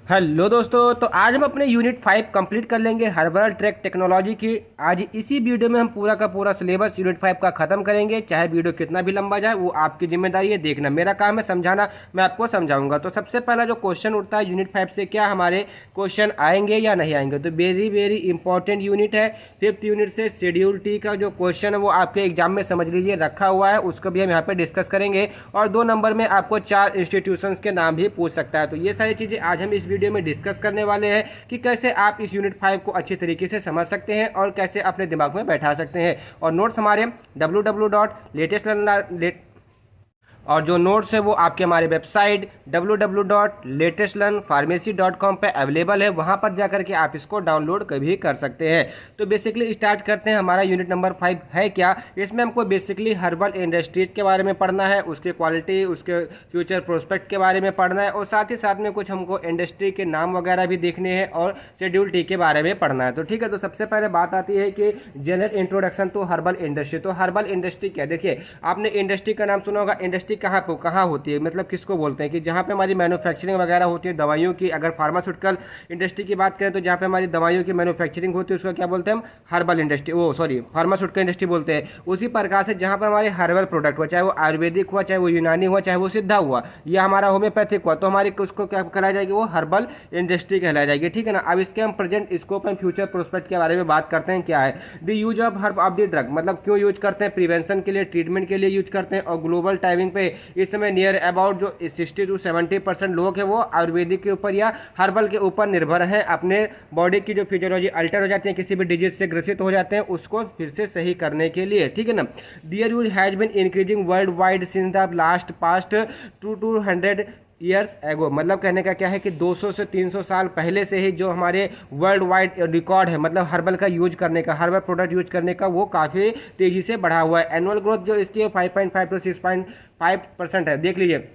Hello दोस्तों, तो आज हम अपने यूनिट 5 कंप्लीट कर लेंगे हर्बल ट्रैक टेक्नोलॉजी की। आज इसी वीडियो में हम पूरा का पूरा सिलेबस यूनिट 5 का खत्म करेंगे। चाहे वीडियो कितना भी लंबा जाए वो आपकी जिम्मेदारी है, देखना। मेरा काम है समझाना, मैं आपको समझाऊंगा। तो सबसे पहला जो क्वेश्चन उठता है यूनिट 5 से, क्या हमारे क्वेश्चन आएंगे या नहीं आएंगे। तो वेरी वेरी इंपॉर्टेंट यूनिट है। 5th यूनिट से शेड्यूल टी का जो क्वेश्चन है वो आपके एग्जाम में समझ लीजिए रखा हुआ है, उसको भी हम यहाँ पे डिस्कस करेंगे। और 2 नंबर में आपको 4 इंस्टीट्यूशंस के नाम भी पूछ सकता है। तो ये सारी चीज़ें आज हम इस वीडियो में डिस्कस करने वाले हैं कि कैसे आप इस यूनिट 5 को अच्छी तरीके से समझ सकते हैं और कैसे अपने दिमाग में बैठा सकते हैं। और नोट्स हमारे www.latest और जो नोट्स है वो आपके हमारे वेबसाइट www.latestlearnpharmacy.com पे अवेलेबल है। वहाँ पर जाकर के आप इसको डाउनलोड कभी कर सकते हैं। तो बेसिकली स्टार्ट करते हैं। हमारा यूनिट नंबर 5 है क्या। इसमें हमको बेसिकली हर्बल इंडस्ट्रीज के बारे में पढ़ना है, उसकी क्वालिटी, उसके फ्यूचर प्रोस्पेक्ट के बारे में पढ़ना है, और साथ ही साथ में कुछ हमको इंडस्ट्री के नाम वगैरह भी देखने हैं और शेड्यूल टी के बारे में पढ़ना है। तो ठीक है, तो सबसे पहले बात आती है कि general introduction to herbal industry. तो हर्बल इंडस्ट्री क्या, देखिए आपने इंडस्ट्री का नाम सुना होगा। इंडस्ट्री कहाँ होती है, मतलब किसको बोलते हैं कि जहाँ पे हमारी मैन्युफैक्चरिंग वगैरह होती है दवाइयों की। अगर फार्मास्यूटिकल इंडस्ट्री की बात करें तो जहाँ पे हमारी दवाइयों की मैन्युफैक्चरिंग होती है उसको क्या बोलते हैं हम, हर्बल इंडस्ट्री, फार्मास्यूटिकल इंडस्ट्री बोलते हैं। उसी प्रकार से जहाँ पे हमारे हर्बल प्रोडक्ट हुआ, चाहे वो आयुर्वेदिक हुआ, चाहे वो यूनानी हुआ, चाहे वो सिद्धा हुआ, या हमारा होम्योपैथिक हुआ, तो हमारी उसको क्या कहलाई जाएगी, वो हर्बल इंडस्ट्री कहलाई जाएगी। ठीक है ना। अब इसके हम present scope and future prospect के बारे में बात करते हैं। क्या है the use of herb of the drug, मतलब क्यों यूज करते हैं, प्रिवेंशन के लिए, ट्रीटमेंट के लिए यूज करते हैं। और ग्लोबल टाइमिंग पे इस समय नियर अबाउट जो 60 to 70% लोग हैं वो आयुर्वेदिक के ऊपर या हर्बल के ऊपर निर्भर हैं। अपने बॉडी की जो फिजियोलॉजी अल्टर हो जाती है, किसी भी डिजीज से ग्रसित हो जाते हैं, उसको फिर से सही करने के लिए। ठीक है ना। Their use has been increasing world wide since the last past 200 years ago. मतलब कहने का क्या है कि 200 से 300 साल पहले से ही जो हमारे वर्ल्ड वाइड रिकॉर्ड है, मतलब हर्बल का यूज करने का, हर्बल प्रोडक्ट यूज करने का, वो काफ़ी तेज़ी से बढ़ा हुआ है। एनुअल ग्रोथ जो इसकी 5.5 to 6.5% है। देख लीजिए,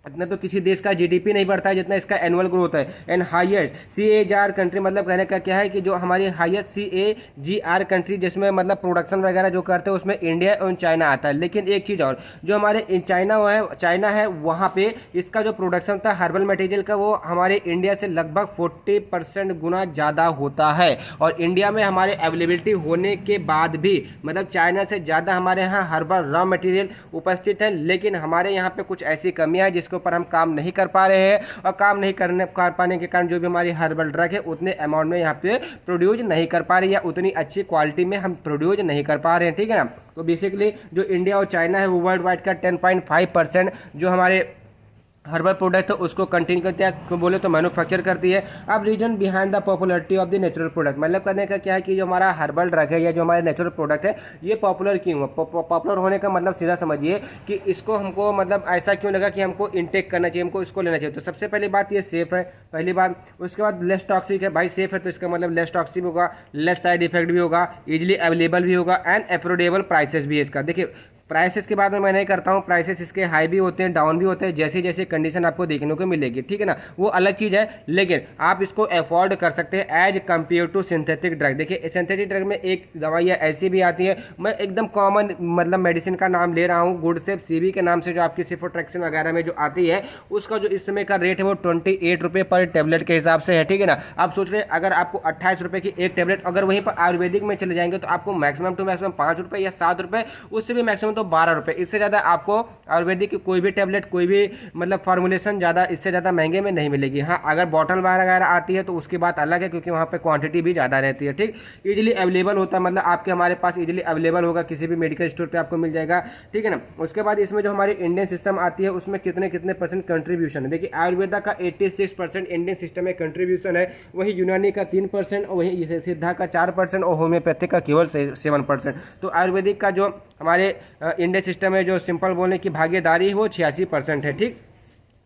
इतना तो किसी देश का जीडीपी नहीं बढ़ता है जितना इसका एनुअल ग्रोथ है। एंड हाईएस्ट CAGR कंट्री, मतलब कहने का क्या है कि जो हमारी हाईएस्ट CAGR कंट्री जिसमें मतलब प्रोडक्शन वगैरह जो करते हैं उसमें इंडिया और चाइना आता है। लेकिन एक चीज़ और, जो हमारे चाइना है वहाँ पे इसका जो प्रोडक्शन था हर्बल मटेरियल का, वो हमारे इंडिया से लगभग 40% गुना ज़्यादा होता है। और इंडिया में हमारे अवेलेबिलिटी होने के बाद भी मतलब चाइना से ज़्यादा हमारे यहाँ हर्बल रॉ मटेरियल उपस्थित है। लेकिन हमारे यहाँ पे कुछ ऐसी कमियाँ हैं जिसके ऊपर हम काम नहीं कर पा रहे हैं, और काम नहीं कर पाने के कारण जो भी हमारी हर्बल ड्रग है उतने अमाउंट में यहाँ पे प्रोड्यूस नहीं कर पा रही है, उतनी अच्छी क्वालिटी में हम प्रोड्यूस नहीं कर पा रहे हैं। ठीक है ना। तो बेसिकली जो इंडिया और चाइना है वो वर्ल्ड वाइड का 10.5% जो हमारे हर्बल प्रोडक्ट है उसको कंटिन्यू करते हैं, बोले तो मैन्युफैक्चर करती है। अब reason behind the popularity of the natural product, मतलब करने का क्या है कि जो हमारा हर्बल ड्रग है या जो हमारे नेचुरल प्रोडक्ट है ये पॉपुलर क्यों है। पॉपुलर होने का मतलब सीधा समझिए कि इसको हमको मतलब ऐसा क्यों लगा कि हमको इनटेक करना चाहिए, हमको इसको लेना चाहिए। तो सबसे पहली बात ये सेफ है, पहली बात। उसके बाद लेस टॉक्सिक है। भाई सेफ है तो इसका मतलब लेस टॉक्सिक होगा, लेस साइड इफेक्ट भी होगा, इजिली अवेलेबल भी होगा, एंड एफोर्डेबल प्राइसेस भी है इसका। देखिए प्राइसेस के बाद में मैं नहीं करता हूँ, प्राइसेस इसके हाई भी होते हैं, डाउन भी होते हैं, जैसे जैसे कंडीशन आपको देखने को मिलेगी। ठीक है ना, वो अलग चीज़ है, लेकिन आप इसको अफोर्ड कर सकते हैं as compare to synthetic drug. देखिए सिंथेटिक ड्रग में एक दवाइयाँ ऐसी भी आती है, मैं एकदम कॉमन मतलब मेडिसिन का नाम ले रहा हूँ, गुड सेफ CB के नाम से जो आपकी सिफोट्रैक्सिन वगैरह में जो आती है, उसका जो इस समय का रेट है वो 28 रुपये पर टेबलेट के हिसाब से है। ठीक है ना। आप सोच रहे हैं अगर आपको 28 रुपये की एक टेबलेट, अगर वहीं पर आयुर्वेदिक में चले जाएंगे तो आपको मैक्सिमम टू मैक्सिमम 5 रुपये या 7 रुपये, उससे भी मैक्सिमम तो 12 रुपये। इससे ज़्यादा आपको आयुर्वेदिक की कोई भी टेबलेट, कोई भी मतलब फॉर्मुलेशन ज़्यादा इससे ज़्यादा महंगे में नहीं मिलेगी। हाँ, अगर बॉटल वगैरह आती है तो उसकी बात अलग है, क्योंकि वहाँ पे क्वांटिटी भी ज़्यादा रहती है। ठीक, इजीली अवेलेबल होता है, मतलब आपके हमारे पास इजीली अवेलेबल होगा, किसी भी मेडिकल स्टोर पे आपको मिल जाएगा। ठीक है ना। उसके बाद इसमें जो हमारी इंडियन सिस्टम आती है उसमें कितने परसेंट कंट्रीब्यूशन है। देखिए आयुर्वेदा का 86% इंडियन सिस्टम में कंट्रीब्यूशन है, वहीं यूनानी का 3% और वहीं सिद्धा का 4% और होम्योपैथिक का केवल 7%। तो आयुर्वेदिक का जो हमारे इंडियन सिस्टम में जो सिंपल बोलने की भागीदारी है वो 86% है। ठीक।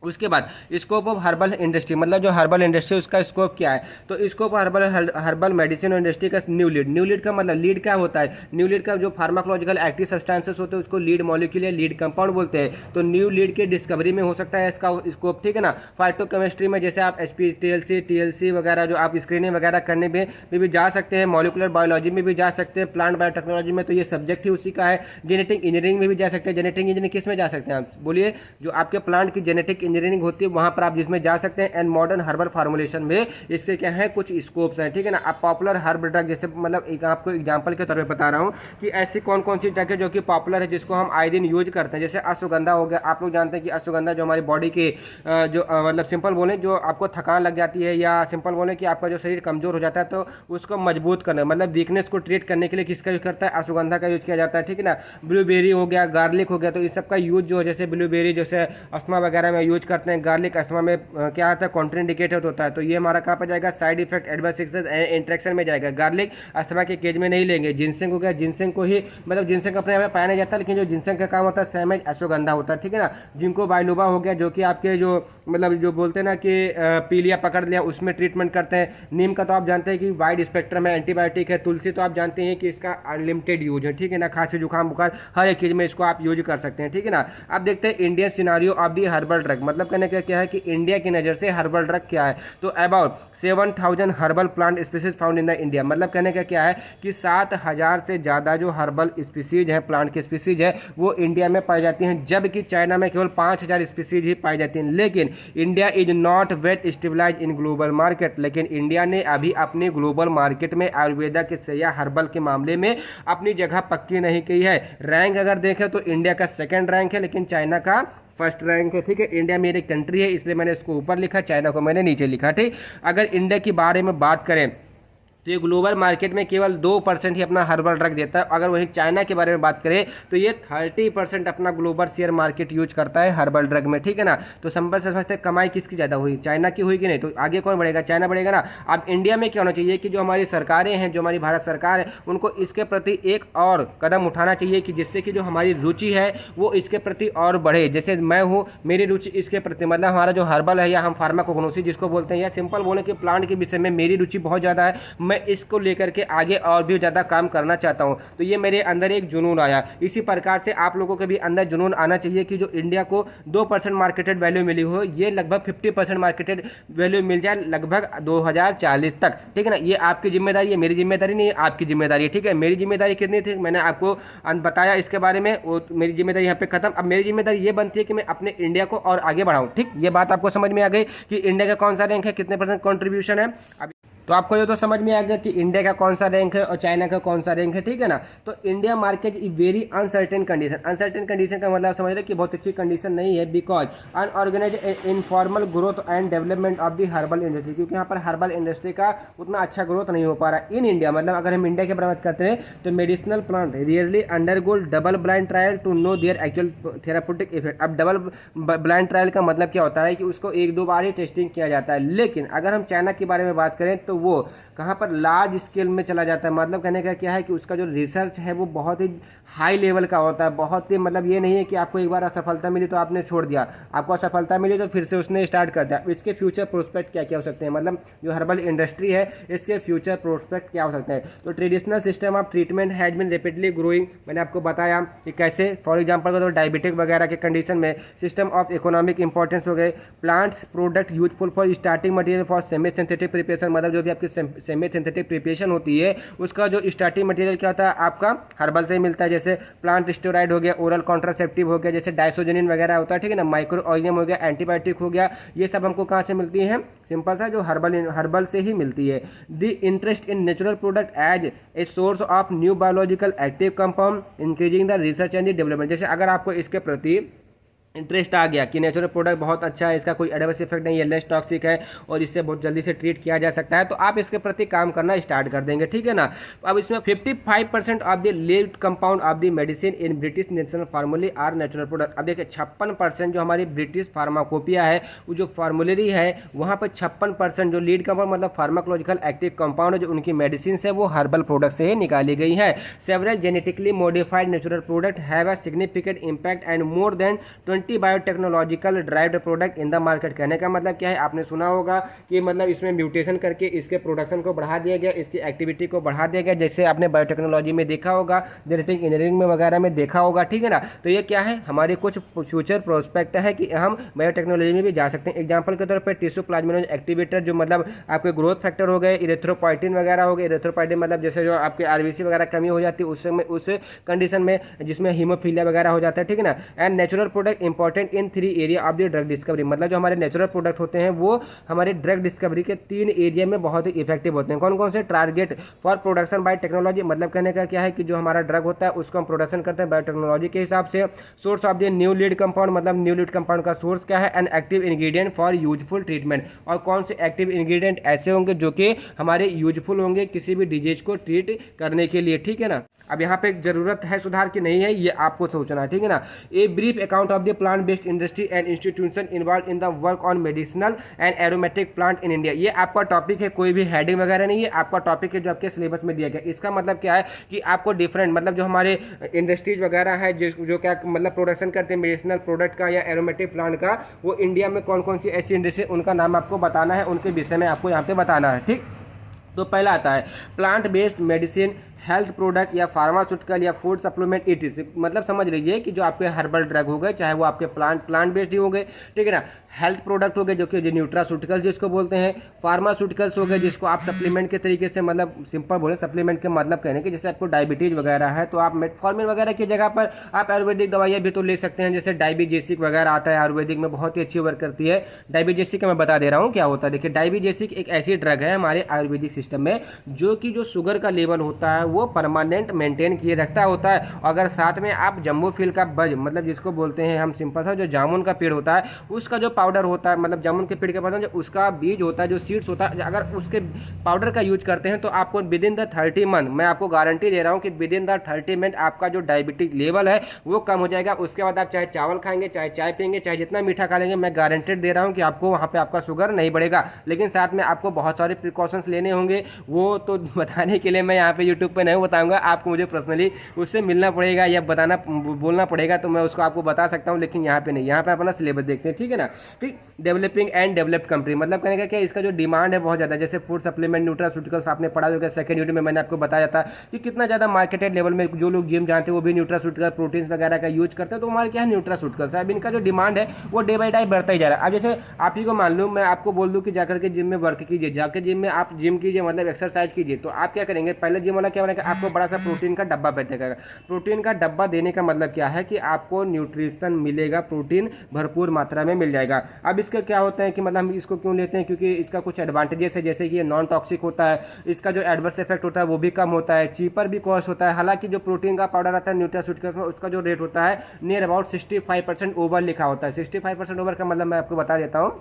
उसके बाद स्कोप ऑफ हर्बल इंडस्ट्री, मतलब जो हर्बल इंडस्ट्री उसका स्कोप क्या है। तो स्कोप हर्बल मेडिसिन और इंडस्ट्री का न्यू लीड का मतलब लीड क्या होता है, न्यू लीड का जो फार्माकोलॉजिकल एक्टिव सब्सटेंसेस होते हैं उसको लीड मॉलिक्यूल या लीड कंपाउंड बोलते हैं। तो न्यू लीड के डिस्कवरी में हो सकता है इसका स्कोप। ठीक है ना। फाइटोकेमिस्ट्री में जैसे आप TLC वगैरह जो आप स्क्रीनिंग वगैरह करने में भी जा सकते हैं, मॉलिकुलर बायोलॉजी में भी जा सकते हैं, प्लांट बायोटेक्नोलॉजी में तो ये सब्जेक्ट ही उसी का है। जेनेटिक इंजीनियरिंग में भी जा सकते हैं। जेनेटिक इंजीनियरिंग किस में जा सकते हैं आप बोलिए, जो आपके प्लांट की जेनेटिक इंजीनियरिंग होती है वहाँ पर आप जिसमें जा सकते हैं। एंड मॉडर्न हर्बल फार्मुलेशन में इसके क्या है कुछ स्कोप्स हैं, ठीक है ना। अब पॉपुलर हर्ब ड्रग जैसे मतलब एक आपको एग्जांपल के तौर पे बता रहा हूँ कि ऐसी कौन कौन सी ड्रग है जो कि पॉपुलर है जिसको हम आए दिन यूज करते हैं। जैसे अश्वगंधा हो गया, आप लोग जानते हैं कि अश्वगंधा जो हमारी बॉडी के जो मतलब सिंपल बोलें जो आपको थकान लग जाती है या सिंपल बोलें कि आपका जो शरीर कमजोर हो जाता है तो उसको मजबूत करने मतलब वीकनेस को ट्रीट करने के लिए किसका यूज करता है, अश्वगंधा का यूज किया जाता है, ठीक है ना। ब्लूबेरी हो गया, गार्लिक हो गया, तो इस सब का यूज जो है जैसे ब्लूबेरी जैसे अस्थमा वगैरह में यूज करते हैं, गार्लिक अस्थमा में क्या आता है कॉन्ट्राइंडिकेटेड होता है, तो ये हमारा कहाँ पर जाएगा साइड इफेक्ट एडवर्स इंट्रैक्शन में जाएगा। गार्लिक अस्थमा के केज में नहीं लेंगे। जिनसेंग हो गया, जिनसेंग को ही मतलब जिनसेंग अपने में पाया नहीं जाता, लेकिन जो जिनसेंग का काम होता है सेम एज अश्वगंधा होता है, ठीक है ना। जिनको बायलोबा हो गया जो कि आपके जो मतलब जो बोलते हैं ना कि पीलिया पकड़ लिया उसमें ट्रीटमेंट करते हैं। नीम का तो आप जानते हैं कि वाइड स्पेक्ट्रम है, एंटीबायोटिक है। तुलसी तो आप जानते हैं कि इसका अनलिमिटेड यूज है, ठीक है ना। खांसी जुकाम बुखार हर एक चीज में इसको आप यूज कर सकते हैं, ठीक है ना। अब देखते हैं Indian scenario of the herbal drug, मतलब कहने का क्या है कि इंडिया की नजर से हर्बल ड्रग क्या है। तो about 7000 herbal plant species found in the India, मतलब कहने का क्या है कि 7000 से ज्यादा जो हर्बल स्पीसीज है, प्लांट की स्पीसीज है वो इंडिया में पाई जाती हैं, जबकि चाइना में केवल 5000 स्पीसीज ही पाई जाती हैं। लेकिन India is not well stabilise in global market, लेकिन इंडिया ने अभी अपने ग्लोबल मार्केट में आयुर्वेदा के या हर्बल के मामले में अपनी जगह पक्की नहीं की है। रैंक अगर देखें तो इंडिया का सेकंड रैंक है, लेकिन चाइना का फर्स्ट रैंक है, ठीक है। इंडिया मेरी कंट्री है इसलिए मैंने इसको ऊपर लिखा, चाइना को मैंने नीचे लिखा, ठीक। अगर इंडिया के बारे में बात करें तो ये ग्लोबल मार्केट में केवल 2% ही अपना हर्बल ड्रग देता है। अगर वहीं चाइना के बारे में बात करें तो ये 30% अपना ग्लोबल शेयर मार्केट यूज करता है हर्बल ड्रग में, ठीक है ना। तो संपर्क से समझते हैं कमाई किसकी ज़्यादा हुई, चाइना की हुई कि नहीं, तो आगे कौन बढ़ेगा, चाइना बढ़ेगा ना। अब इंडिया में क्या होना चाहिए कि जो हमारी सरकारें हैं, जो हमारी भारत सरकार है, उनको इसके प्रति एक और कदम उठाना चाहिए कि जिससे कि जो हमारी रुचि है वो इसके प्रति और बढ़े। जैसे मैं हूँ, मेरी रुचि इसके प्रति मतलब हमारा जो हर्बल है या हम फार्माकोग्नोसी जिसको बोलते हैं, या सिंपल बोले कि प्लांट के विषय में मेरी रुचि बहुत ज़्यादा है। मैं इसको लेकर के आगे और भी ज़्यादा काम करना चाहता हूं, तो ये मेरे अंदर एक जुनून आया। इसी प्रकार से आप लोगों के भी अंदर जुनून आना चाहिए कि जो इंडिया को 2% मार्केटेड वैल्यू मिली हो, ये लगभग 50% मार्केटेड वैल्यू मिल जाए लगभग 2040 तक, ठीक है ना। ये आपकी जिम्मेदारी है, मेरी जिम्मेदारी नहीं है, आपकी जिम्मेदारी है, ठीक है। मेरी जिम्मेदारी कितनी थी मैंने आपको बताया इसके बारे में, वो मेरी जिम्मेदारी यहाँ पे खत्म। अब मेरी जिम्मेदारी ये बनती है कि मैं अपने इंडिया को और आगे बढ़ाऊं, ठीक। ये बात आपको समझ में आ गई कि इंडिया का कौन सा रैंक है, कितने % कॉन्ट्रीब्यूशन है। अब तो आपको ये तो समझ में आ गया कि इंडिया का कौन सा रैंक है और चाइना का कौन सा रैंक है, ठीक है ना। तो India market is very uncertain condition. Uncertain condition का मतलब समझ रहे कि बहुत अच्छी कंडीशन नहीं है, because unorganise informal growth and development of the herbal industry, क्योंकि यहाँ पर हर्बल इंडस्ट्री का उतना अच्छा ग्रोथ नहीं हो पा रहा इन इंडिया। मतलब अगर हम इंडिया की बात करते हैं तो medicinal plant rarely undergo double blind trial to know their actual therapeutic effect. अब डबल ब्लाइंड ट्रायल का मतलब क्या होता है कि उसको 1-2 बार ही टेस्टिंग किया जाता है। लेकिन अगर हम चाइना के बारे में बात करें तो वो कहाँ पर लार्ज स्केल में चला जाता है। मतलब कहने का क्या है कि उसका जो रिसर्च है वो बहुत ही हाई लेवल का होता है, बहुत ही मतलब ये नहीं है कि आपको एक बार असफलता मिली तो आपने छोड़ दिया, आपको असफलता मिली तो फिर से उसने स्टार्ट कर दिया। इसके फ्यूचर प्रोस्पेक्ट क्या क्या हो सकते हैं, मतलब जो हर्बल इंडस्ट्री है इसके फ्यूचर प्रोस्पेक्ट क्या हो सकते हैं। तो traditional system of treatment has been rapidly growing, मैंने आपको बताया कि कैसे। फॉर एग्जाम्पल तो डायबिटिक वगैरह के कंडीशन में सिस्टम ऑफ इकोनॉमिक इंपॉर्टेंस हो गए। Plants product useful for starting material for semi synthetic preparation, मतलब जो भी आपकी सेमी सिंथेटिक प्रिपरेशन होती है उसका जो स्टार्टिंग मटेरियल क्या होता है आपका हर्बल से ही मिलता है। जैसे प्लांट स्टेरॉइड हो गया, ओरल कॉन्ट्रासेप्टिव हो गया, जैसे डाइसोजेनिन वगैरह होता है, ठीक है ना। माइक्रो ऑर्गेनिज्म हो गया, एंटीबायोटिक हो गया, ये सब हमको कहाँ से मिलती है, सिंपल सा जो हर्बल से ही मिलती है। The interest in natural product as a source of new biological active compound increasing the research and the development. जैसे अगर आपको इसके प्रति इंटरेस्ट आ गया कि नेचुरल प्रोडक्ट बहुत अच्छा है, इसका कोई एडवर्स इफेक्ट नहीं है, लेस टॉक्सिक है और इससे बहुत जल्दी से ट्रीट किया जा सकता है, तो आप इसके प्रति काम करना स्टार्ट कर देंगे, ठीक है ना। अब इसमें 55% of the lead compound of the medicine in British national फार्मूले आर नेचुरल प्रोडक्ट। अब देखिए 56% जो हमारी ब्रिटिश फार्माकोपिया है वो जो फार्मूलरी है वहाँ पर 56% जो लीड कंपाउंड मतलब फार्माकोलॉजिकल एक्टिव कंपाउंड है जो उनकी मेडिसिन है वो हर्बल प्रोडक्ट से ही निकाली गई है। Several genetically modified natural product have a significant impact and more than 20 biotechnological derived product in the market. कहने का मतलब क्या है, आपने सुना होगा कि मतलब इसमें म्यूटेशन करके इसके प्रोडक्शन को बढ़ा दिया गया, इसकी एक्टिविटी को बढ़ा दिया गया, जैसे आपने बायोटेक्नोलॉजी में देखा होगा, जेनेटिक इंजीनियरिंग में वगैरह में देखा होगा, ठीक है ना। तो ये क्या है, हमारे कुछ फ्यूचर प्रोस्पेक्ट है कि हम बायोटेक्नोलॉजी में भी जा सकते हैं। एग्जाम्पल के तौर पर टिश्यू प्लाज्मिनोजेन एक्टिवेटर जो मतलब आपके ग्रोथ फैक्टर हो गए, इरेथ्रोपोइटिन वगैरह हो गए। इरेथ्रोपोइटिन मतलब जैसे जो आपके आरबीसी वगैरह कमी हो जाती है उस कंडीशन में जिसमें हीमोफीलिया वगैरह हो जाता है, ठीक है ना। And natural product important in 3 area of the drug discovery, मतलब जो हमारे नेचुरल प्रोडक्ट होते हैं वो हमारे ड्रग डिस्कवरी के 3 एरिया में बहुत ही इफेक्टिव होते हैं। कौन कौन से? Target for production by technology, मतलब कहने का क्या है कि जो हमारा ड्रग होता है उसको हम प्रोडक्शन करते हैं बायोटेक्नोलॉजी के हिसाब से। Source of the new lead compound, मतलब न्यू लीड कंपाउंड का सोर्स क्या है? An active ingredient for useful treatment, और कौन से एक्टिव इंग्रेडिएंट ऐसे होंगे जो कि हमारे यूजफुल होंगे किसी भी डिजीज को ट्रीट करने के लिए, ठीक है ना। अब यहाँ पे जरूरत है सुधार की नहीं है, ये आपको सोचना है, ठीक है ना। A brief account of the plant based industry and institution involve in the work on medicinal and aromatic plant in India, ये आपका टॉपिक है, कोई भी हेडिंग वगैरह नहीं है, आपका टॉपिक है जो आपके सिलेबस में दिया गया। इसका मतलब क्या है कि आपको डिफरेंट, मतलब जो हमारे इंडस्ट्रीज वगैरह है जो क्या मतलब प्रोडक्शन करते हैं मेडिसिनल प्रोडक्ट का या एरोमेटिक प्लांट का, वो इंडिया में कौन कौन सी ऐसी इंडस्ट्री, उनका नाम आपको बताना है, उनके विषय में आपको यहाँ पे बताना है, ठीक। तो पहला आता है plant based medicine, health product या फार्मास्यूटिकल या फूड सप्लीमेंट इट, मतलब समझ लीजिए कि जो आपके हर्बल ड्रग हो गए, चाहे वो आपके प्लांट बेस्ड ही हो गए, ठीक है ना। हेल्थ प्रोडक्ट हो गए जो कि न्यूट्रास्यूटिकल जिसको बोलते हैं, फार्मास्यूटिकल्स हो गए जिसको आप सप्लीमेंट के तरीके से, मतलब सिंपल बोले सप्लीमेंट के मतलब कहने के, जैसे आपको डायबिटीज वगैरह है तो आप मेटफॉर्मिन वगैरह की जगह पर आप आयुर्वेदिक दवाइयाँ भी तो ले सकते हैं, जैसे डायबिजेसिक वगैरह आता है आयुर्वेदिक में, बहुत ही अच्छी वर्क करती है। डायबिजेसिक का मैं बता दे रहा हूँ क्या होता है। देखिए डायबिजेसिक एक ऐसी ड्रग है हमारे आयुर्वेदिक सिस्टम में जो कि जो शुगर का लेवल होता है वो परमानेंट मेंटेन किए रखता होता है। अगर साथ में आप जम्बू फील का बज, मतलब जिसको बोलते हैं हम सिंपल सा जो जामुन का पेड़ होता है उसका जो पाउडर होता है, मतलब जामुन के पेड़ के पास जो उसका बीज होता है, जो सीड्स होता है, अगर उसके पाउडर का यूज करते हैं तो आपको विद इन द 30 मंथ, मैं आपको गारंटी दे रहा हूं कि विद इन द 30 मंथ आपका जो डायबिटिक लेवल है वो कम हो जाएगा। उसके बाद आप चाहे चावल खाएंगे, चाहे चाय पियेंगे, चाहे जितना मीठा खा लेंगे, मैं गारंटेड दे रहा हूं कि आपको वहां पे आपका शुगर नहीं बढ़ेगा। लेकिन साथ में आपको बहुत सारे प्रिकॉशंस लेने होंगे, वो तो बताने के लिए मैं यहाँ पे यूट्यूब पे नहीं बताऊंगा, आपको मुझे पर्सनली उससे मिलना पड़ेगा या बताना बोलना पड़ेगा, तो मैं उसको आपको बता सकता हूँ, लेकिन यहाँ पे नहीं। यहाँ पे अपना सिलेबस देखते हैं, ठीक है ना। ठीक, डेवलपिंग एंड डेवलप्ड कंट्री, मतलब कहने का क्या, इसका जो डिमांड है बहुत ज़्यादा, जैसे फूड सप्लीमेंट न्यूट्रास्यूटिकल्स आपने पढ़ा होगा सेकंड यूनिट में, मैंने आपको बताया था कि कितना ज़्यादा मार्केटेड लेवल में जो लोग जिम जानते हैं वो भी न्यूट्रास्यूटिकल प्रोटीन्स वगैरह का यूज करते हैं, तो हमारे क्या है न्यूट्रास्यूटिकल्स। अब इनका जो डिमांड है वो डे बाई डे बढ़ता ही जा रहा है। अब जैसे आप ही को मान लूँ, मैं आपको बोल दूँ कि जाकर के जिम में वर्क कीजिए, जाकर जिम में आप जिम कीजिए, मतलब एक्सरसाइज कीजिए, तो आप क्या करेंगे, पहले जिम वाला क्या बनेगा, आपको बड़ा सा प्रोटीन का डब्बा भेजेगा। प्रोटीन का डब्बा देने का मतलब क्या है कि आपको न्यूट्रिशन मिलेगा, प्रोटीन भरपूर मात्रा में मिल जाएगा। अब इसका क्या होता है कि मतलब हम इसको क्यों लेते हैं, क्योंकि इसका कुछ एडवांटेजेस है, जैसे कि ये नॉन टॉक्सिक होता है, इसका जो एडवर्स इफेक्ट होता है वो भी कम होता है, चीपर भी कॉस्ट होता है। हालांकि जो प्रोटीन का पाउडर आता है न्यूट्रास्यूटिकल्स में उसका जो रेट होता है नियर अबाउट 65% ओवर लिखा होता है। 65% ओवर का मतलब मैं आपको बता देता हूँ,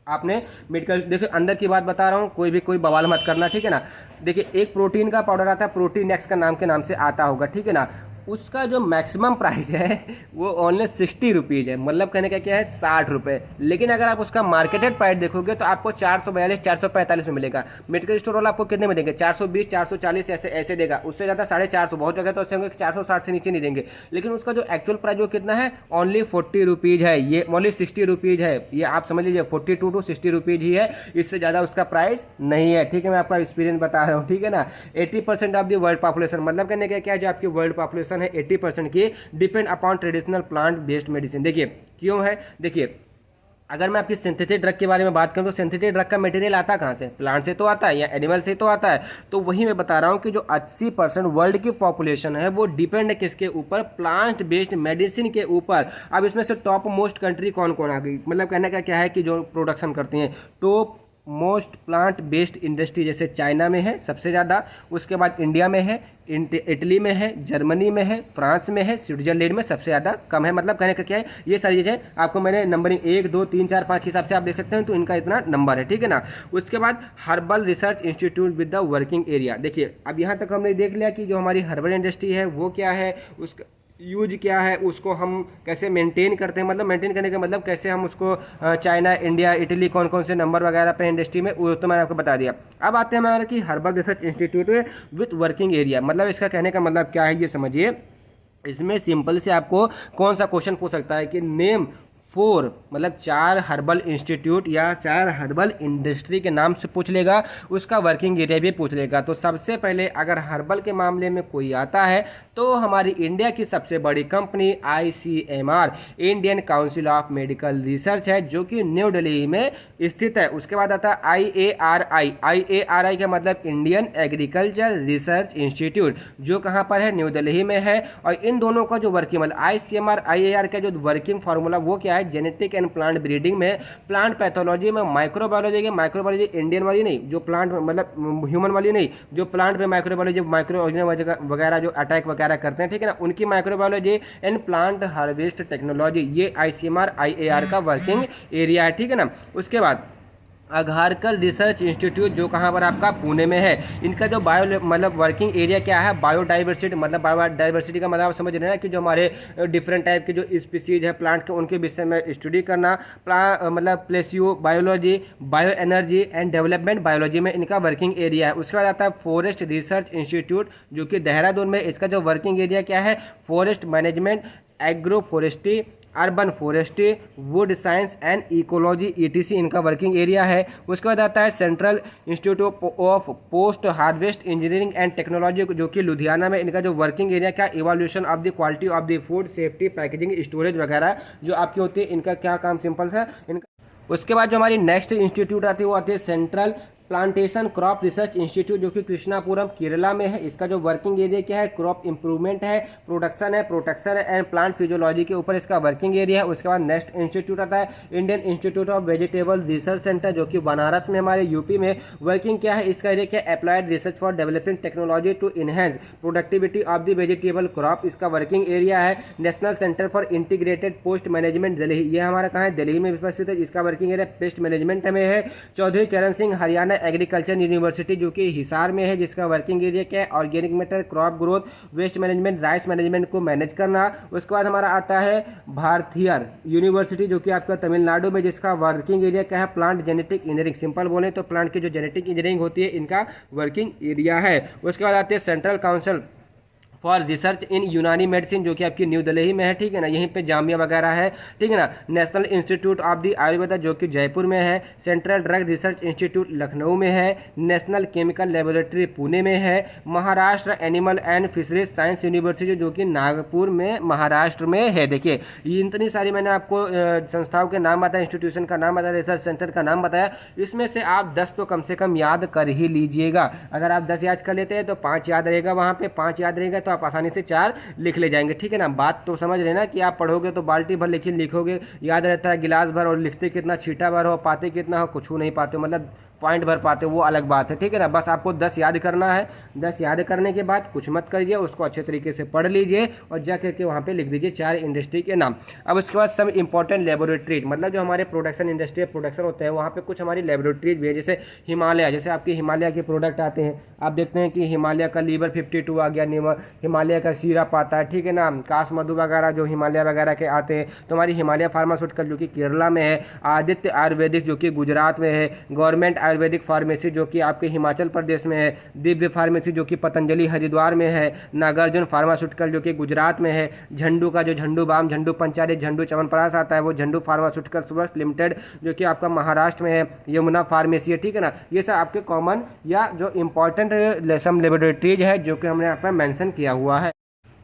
आपने मेडिकल देखिए अंदर की बात बता रहा हूँ, कोई बवाल मत करना, ठीक है ना। देखिए एक प्रोटीन का पाउडर आता है, प्रोटीन एक्स का नाम के नाम से आता होगा, ठीक है ना। उसका जो मैक्सिमम प्राइस है वो ओनली 60 रुपीज़ है, मतलब कहने का क्या है 60 रुपये। लेकिन अगर आप उसका मार्केटेड प्राइस देखोगे तो आपको 442 445 में मिलेगा। मेडिकल स्टोर वाला आपको कितने में देंगे, 420 440 ऐसे देगा, उससे ज़्यादा 450, बहुत जगह तो ऐसे होंगे 460 से नीचे नहीं देंगे। लेकिन उसका जो एक्चुअल प्राइस वो कितना है, ओनली 40 रुपीज़ है, ये ओनली 60 रुपीज़ है, ये आप समझ लीजिए 42 to 60 रुपीज़ ही है, इससे ज़्यादा उसका प्राइस नहीं है, ठीक है। मैं आपका एक्सपीरियंस बता रहा हूँ, ठीक है ना। 80% ऑफ द वर्ल्ड पॉपुलेशन, मतलब कहने का क्या है, जो आपकी वर्ल्ड पॉपुलेशन है 80% की depend upon traditional plant based medicine. देखिए क्यों है, देखिए अगर मैं आपकी सिंथेटिक ड्रग के बारे में बात करूं तो सिंथेटिक ड्रग का मटेरियल आता कहां से, प्लांट से तो आता है या एनिमल से तो आता है। तो वही मैं बता रहा हूं कि जो 80% वर्ल्ड की पॉपुलेशन है वो डिपेंड है किसके ऊपर, प्लांट बेस्ड मेडिसिन के ऊपर। अब इसमें से टॉप मोस्ट कंट्री कौन कौन आ गई, मतलब कहने का क्या है कि जो प्रोडक्शन करती हैं, top most plant based industry जैसे चाइना में है सबसे ज़्यादा, उसके बाद इंडिया में है, इटली में है, जर्मनी में है, फ्रांस में है, स्विट्जरलैंड में सबसे ज़्यादा कम है। मतलब कहने का क्या है, ये सारी चीज़ें आपको मैंने नंबरिंग 1 2 3 4 5 के हिसाब से आप देख सकते हैं, तो इनका इतना नंबर है, ठीक है ना। उसके बाद herbal research institute with the working area. देखिए अब यहाँ तक हमने देख लिया कि जो हमारी हर्बल इंडस्ट्री है वो क्या है, उसका यूज क्या है, उसको हम कैसे मेंटेन करते हैं, मतलब मेंटेन करने का मतलब कैसे हम उसको चाइना, इंडिया, इटली कौन कौन से नंबर वगैरह पे इंडस्ट्री में, वो तो मैंने आपको बता दिया। अब आते हैं हमारे कि herbal research institute with working area, मतलब इसका कहने का मतलब क्या है ये समझिए। इसमें सिंपल से आपको कौन सा क्वेश्चन पूछ सकता है कि नेम 4 मतलब 4 हर्बल इंस्टीट्यूट या 4 हर्बल इंडस्ट्री के नाम से पूछ लेगा, उसका वर्किंग एरिया भी पूछ लेगा। तो सबसे पहले अगर हर्बल के मामले में कोई आता है तो हमारी इंडिया की सबसे बड़ी company ICMR Indian council of medical research है, जो कि न्यू दिल्ली में स्थित है। उसके बाद आता है IARI का मतलब इंडियन एग्रीकल्चर रिसर्च इंस्टीट्यूट, जो कहाँ पर है, न्यू दिल्ली में है। और इन दोनों का जो वर्किंग मतलब ICMR IAR का जो वर्किंग फार्मूला वो क्या है, जेनेटिक एंड प्लांट ब्रीडिंग में, प्लांट पैथोलॉजी में, माइक्रोबायोलॉजी के, माइक्रोबायोलॉजी इंडियन वाली नहीं, जो प्लांट मतलब ह्यूमन वाली नहीं, जो प्लांट में माइक्रोबायोलॉजी माइक्रो वगैरह जो अटैक वगैरह करते हैं, ठीक है ना, उनकी microbiology and plant harvest technology, ये ICMR IAR का वर्किंग एरिया है, ठीक है ना। उसके बाद अघारकर रिसर्च इंस्टीट्यूट, जो कहाँ पर आपका पुणे में है, इनका जो बायो मतलब वर्किंग एरिया क्या है, बायोडाइवर्सिटी मतलब बायोडाइवर्सिटी का मतलब आप समझ रहे हैं ना कि जो हमारे डिफरेंट टाइप के जो स्पीसीज है प्लांट के, उनके विषय में स्टडी करना, मतलब प्लेसियो biology, bio energy and development biology में इनका वर्किंग एरिया है। उसके बाद आता है फॉरेस्ट रिसर्च इंस्टीट्यूट, जो कि देहरादून में, इसका जो वर्किंग एरिया क्या है, forest management, agro forestry, urban forestry, would science and ecology ETC इनका वर्किंग एरिया है। उसके बाद आता है central institute of post harvest engineering and technology, जो कि लुधियाना में, इनका जो वर्किंग एरिया क्या, evolution of the quality of the food safety packaging storage वगैरह जो आपकी होती है, इनका क्या काम सिंपल है इनका। उसके बाद जो हमारी नेक्स्ट इंस्टीट्यूट आती है वो आती है central plantation crop research institute, जो कि कृष्णापुरम केरला में है। इसका जो वर्किंग एरिया क्या है, क्रॉप इंप्रूवमेंट है, प्रोडक्शन है, प्रोटेक्शन एंड प्लांट फिजियोलॉजी के ऊपर इसका वर्किंग एरिया है। उसके बाद नेक्स्ट इंस्टीट्यूट आता है Indian institute of vegetable research centre, जो कि बनारस में हमारे यूपी में। वर्किंग क्या है इसका एरिया क्या, applied research for developing technology to enhance productivity of the vegetable crop, इसका वर्किंग एरिया है। National Centre for Integrated Pest Management Delhi, ये हमारा कहाँ है, दिल्ली में उपस्थित है, इसका वर्किंग एरिया पेस्ट मैनेजमेंट में है। चौधरी चरण सिंह हरियाणा एग्रीकल्चर यूनिवर्सिटी, जो कि हिसार में है, जिसका वर्किंग एरिया क्या है, organic matter, crop growth, waste management, rice management को मैनेज करना। उसके बाद हमारा आता है भारतीयर यूनिवर्सिटी, जो कि आपका तमिलनाडु में, जिसका वर्किंग एरिया क्या है, प्लांट जेनेटिक इंजीनियरिंग, सिंपल बोले तो प्लांट की जो जेनेटिक इंजीनियरिंग होती है, इनका वर्किंग एरिया है। उसके बाद आते हैं सेंट्रल काउंसिल फॉर रिसर्च इन यूनानी मेडिसिन, जो कि आपकी न्यू दिल्ली में है, ठीक है ना, यहीं पे जामिया वगैरह है, ठीक है ना। National institute of the Ayurveda, जो कि जयपुर में है। Central drug research institute Lucknow में है। नेशनल केमिकल लेबोरेटरी पुणे में है। Maharashtra animal and fisheries science university, जो कि नागपुर में महाराष्ट्र में है। देखिए ये इतनी सारी मैंने आपको संस्थाओं के नाम बताया, इंस्टीट्यूशन का नाम बताया, रिसर्च सेंटर का नाम बताया, इसमें से आप 10 तो कम से कम याद कर ही लीजिएगा। अगर आप 10 याद कर लेते हैं तो 5 याद रहेगा, वहाँ पे 5 याद रहेगा तो आप आसानी से 4 लिख ले जाएंगे, ठीक है ना। बात तो समझ रहे ना कि आप पढ़ोगे तो बाल्टी भर लेकिन लिखोगे याद रहता है, गिलास भर, और लिखते कितना, छीटा भर हो, पाते कितना हो, कुछ नहीं पाते, मतलब पॉइंट भर पाते, वो अलग बात है, ठीक है ना। बस आपको 10 याद करना है। 10 याद करने के बाद कुछ मत करिए, उसको अच्छे तरीके से पढ़ लीजिए और जा करके वहाँ पे लिख दीजिए 4 इंडस्ट्री के नाम। अब उसके बाद सब इंपॉर्टेंट लेबोरेटरीज, मतलब जो हमारे प्रोडक्शन इंडस्ट्री प्रोडक्शन होते हैं, वहाँ पे कुछ हमारी लेबोरेटरीज भी है, जैसे हिमालय, जैसे आपके हिमालय के प्रोडक्ट आते हैं, आप देखते हैं कि हिमालय का लीवर 52 आ गया, हिमालय का सिरप आता है, ठीक है ना, कास मधु वगैरह जो हिमालय वगैरह के आते हैं। तो हमारी हिमालय फार्मास्यूटिकल, जो कि केरला में है। आदित्य आयुर्वेदिक, जो कि गुजरात में है। गवर्नमेंट आयुर्वेदिक फार्मेसी, जो कि आपके हिमाचल प्रदेश में है। दिव्य फार्मेसी, जो कि पतंजलि हरिद्वार में है। नागार्जुन फार्मास्यूटिकल, जो कि गुजरात में है। झंडू का जो झंडू बाम, झंडू पंचायत, झंडू च्यवनप्राश आता है, वो झंडू फार्मास्यूटिकल वर्क्स लिमिटेड, जो कि आपका महाराष्ट्र में है। यमुना फार्मेसी है, ठीक है ना। ये सब आपके कॉमन या जो इंपॉर्टेंट सम लेबोरेटरीज है, जो कि हमने यहाँ पर मेंशन किया हुआ है।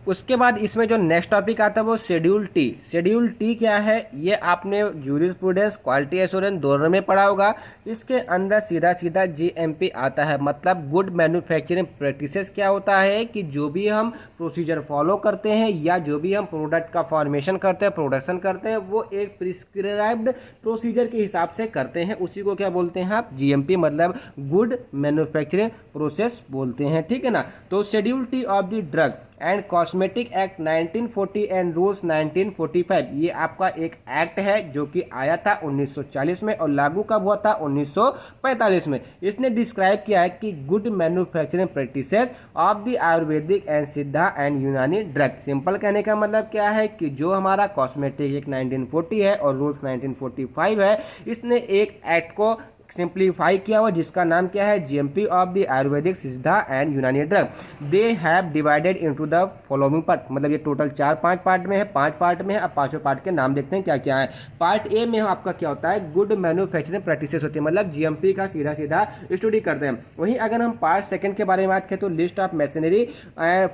उसके बाद इसमें जो नेक्स्ट टॉपिक आता है वो शेड्यूल टी। शेड्यूल टी क्या है, ये आपने जूरिस्प्रूडेंस, क्वालिटी एश्योरेंस दोनों में पढ़ा होगा। इसके अंदर सीधा सीधा GMP आता है, मतलब गुड मैन्युफैक्चरिंग प्रैक्टिसेस। क्या होता है कि जो भी हम प्रोसीजर फॉलो करते हैं या जो भी हम प्रोडक्ट का फॉर्मेशन करते हैं, प्रोडक्शन करते हैं, वो एक प्रिस्क्राइब्ड प्रोसीजर के हिसाब से करते हैं, उसी को क्या बोलते हैं आप, GMP, मतलब गुड मैन्युफैक्चरिंग प्रोसेस बोलते हैं, ठीक है ना। तो schedule T of the drug and cosmetic act 1940 and rules 1945, ये आपका एक एक्ट है जो कि आया था 1940 में और लागू कब हुआ था, 1945 में। इसने डिस्क्राइब किया है कि good manufacturing practices of the Ayurvedic and सिद्धा एंड यूनानी ड्रग। सिंपल कहने का मतलब क्या है कि जो हमारा कॉस्मेटिक एक 1940 है और रूल्स 1945 है, इसने एक एक्ट को सिंप्लीफाई किया हुआ, जिसका नाम क्या है, जीएमपी ऑफ द आयुर्वेदिक, सिद्धा एंड यूनानी drug. They have divided into the following part, मतलब ये टोटल 4-5 पार्ट में है, 5 पार्ट में है। अब पांचों पार्ट के नाम देखते हैं क्या क्या है। पार्ट ए में आपका क्या होता है, गुड मैन्युफैक्चरिंग प्रैक्टिसेस होती है, मतलब जीएमपी का सीधा सीधा स्टडी करते हैं। वहीं अगर हम पार्ट सेकंड के बारे में बात करें तो list of machinery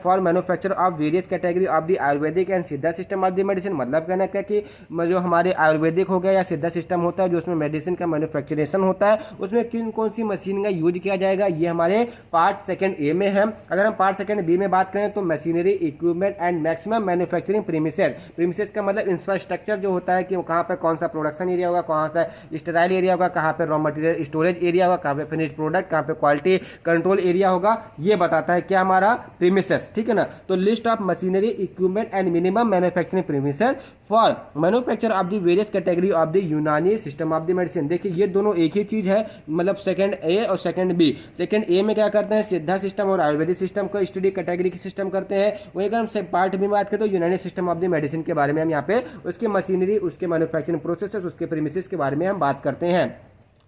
for manufacture of various category of the Ayurvedic and सिद्धा सिस्टम ऑफ द मेडिसिन, मतलब कहना क्या कि जो हमारे आयुर्वेदिक हो गया या सिद्धा सिस्टम होता है जो उसमें मेडिसिन का मैन्युफैक्चरेशन होता है, उसमें किन कौन सी मशीन का यूज किया जाएगा, ये हमारे पार्ट सेकंड ए में है। अगर हम पार्ट सेकंड बी में बात करें तो machinery, equipment and maximum manufacturing premises. Premises का मतलब इंफ्रास्ट्रक्चर जो होता है कि कहाँ पे कौन सा प्रोडक्शन एरिया होगा, कहाँ सा स्टेराइल एरिया होगा, कहाँ पे रॉ मटेरियल स्टोरेज एरिया होगा, कहाँ पे फिनिश प्रोडक्ट, कहाँ पे क्वालिटी कंट्रोल एरिया होगा, ये बताता है क्या हमारा प्रीमिसेस, ठीक है ना। तो list of machinery, equipment and minimum manufacturing premises for manufacture of the various category of the यूनानी सिस्टम ऑफ द मेडिसिन। देखिए ये दोनों एक ही चीज है, मतलब सेकंड ए और सेकंड बी। सेकंड ए में क्या करते हैं, सिद्धा सिस्टम और आयुर्वेदिक सिस्टम को स्टडी कैटेगरी की सिस्टम करते हैं। वहीं अगर हम पार्ट बी में बात करें तो यूनानी सिस्टम ऑफ द मेडिसिन के बारे में हम यहाँ पे उसके मशीनरी, उसके मैन्युफैक्चरिंग प्रोसेसेस, उसके प्रीमिसेस के बारे में हम बात करते हैं।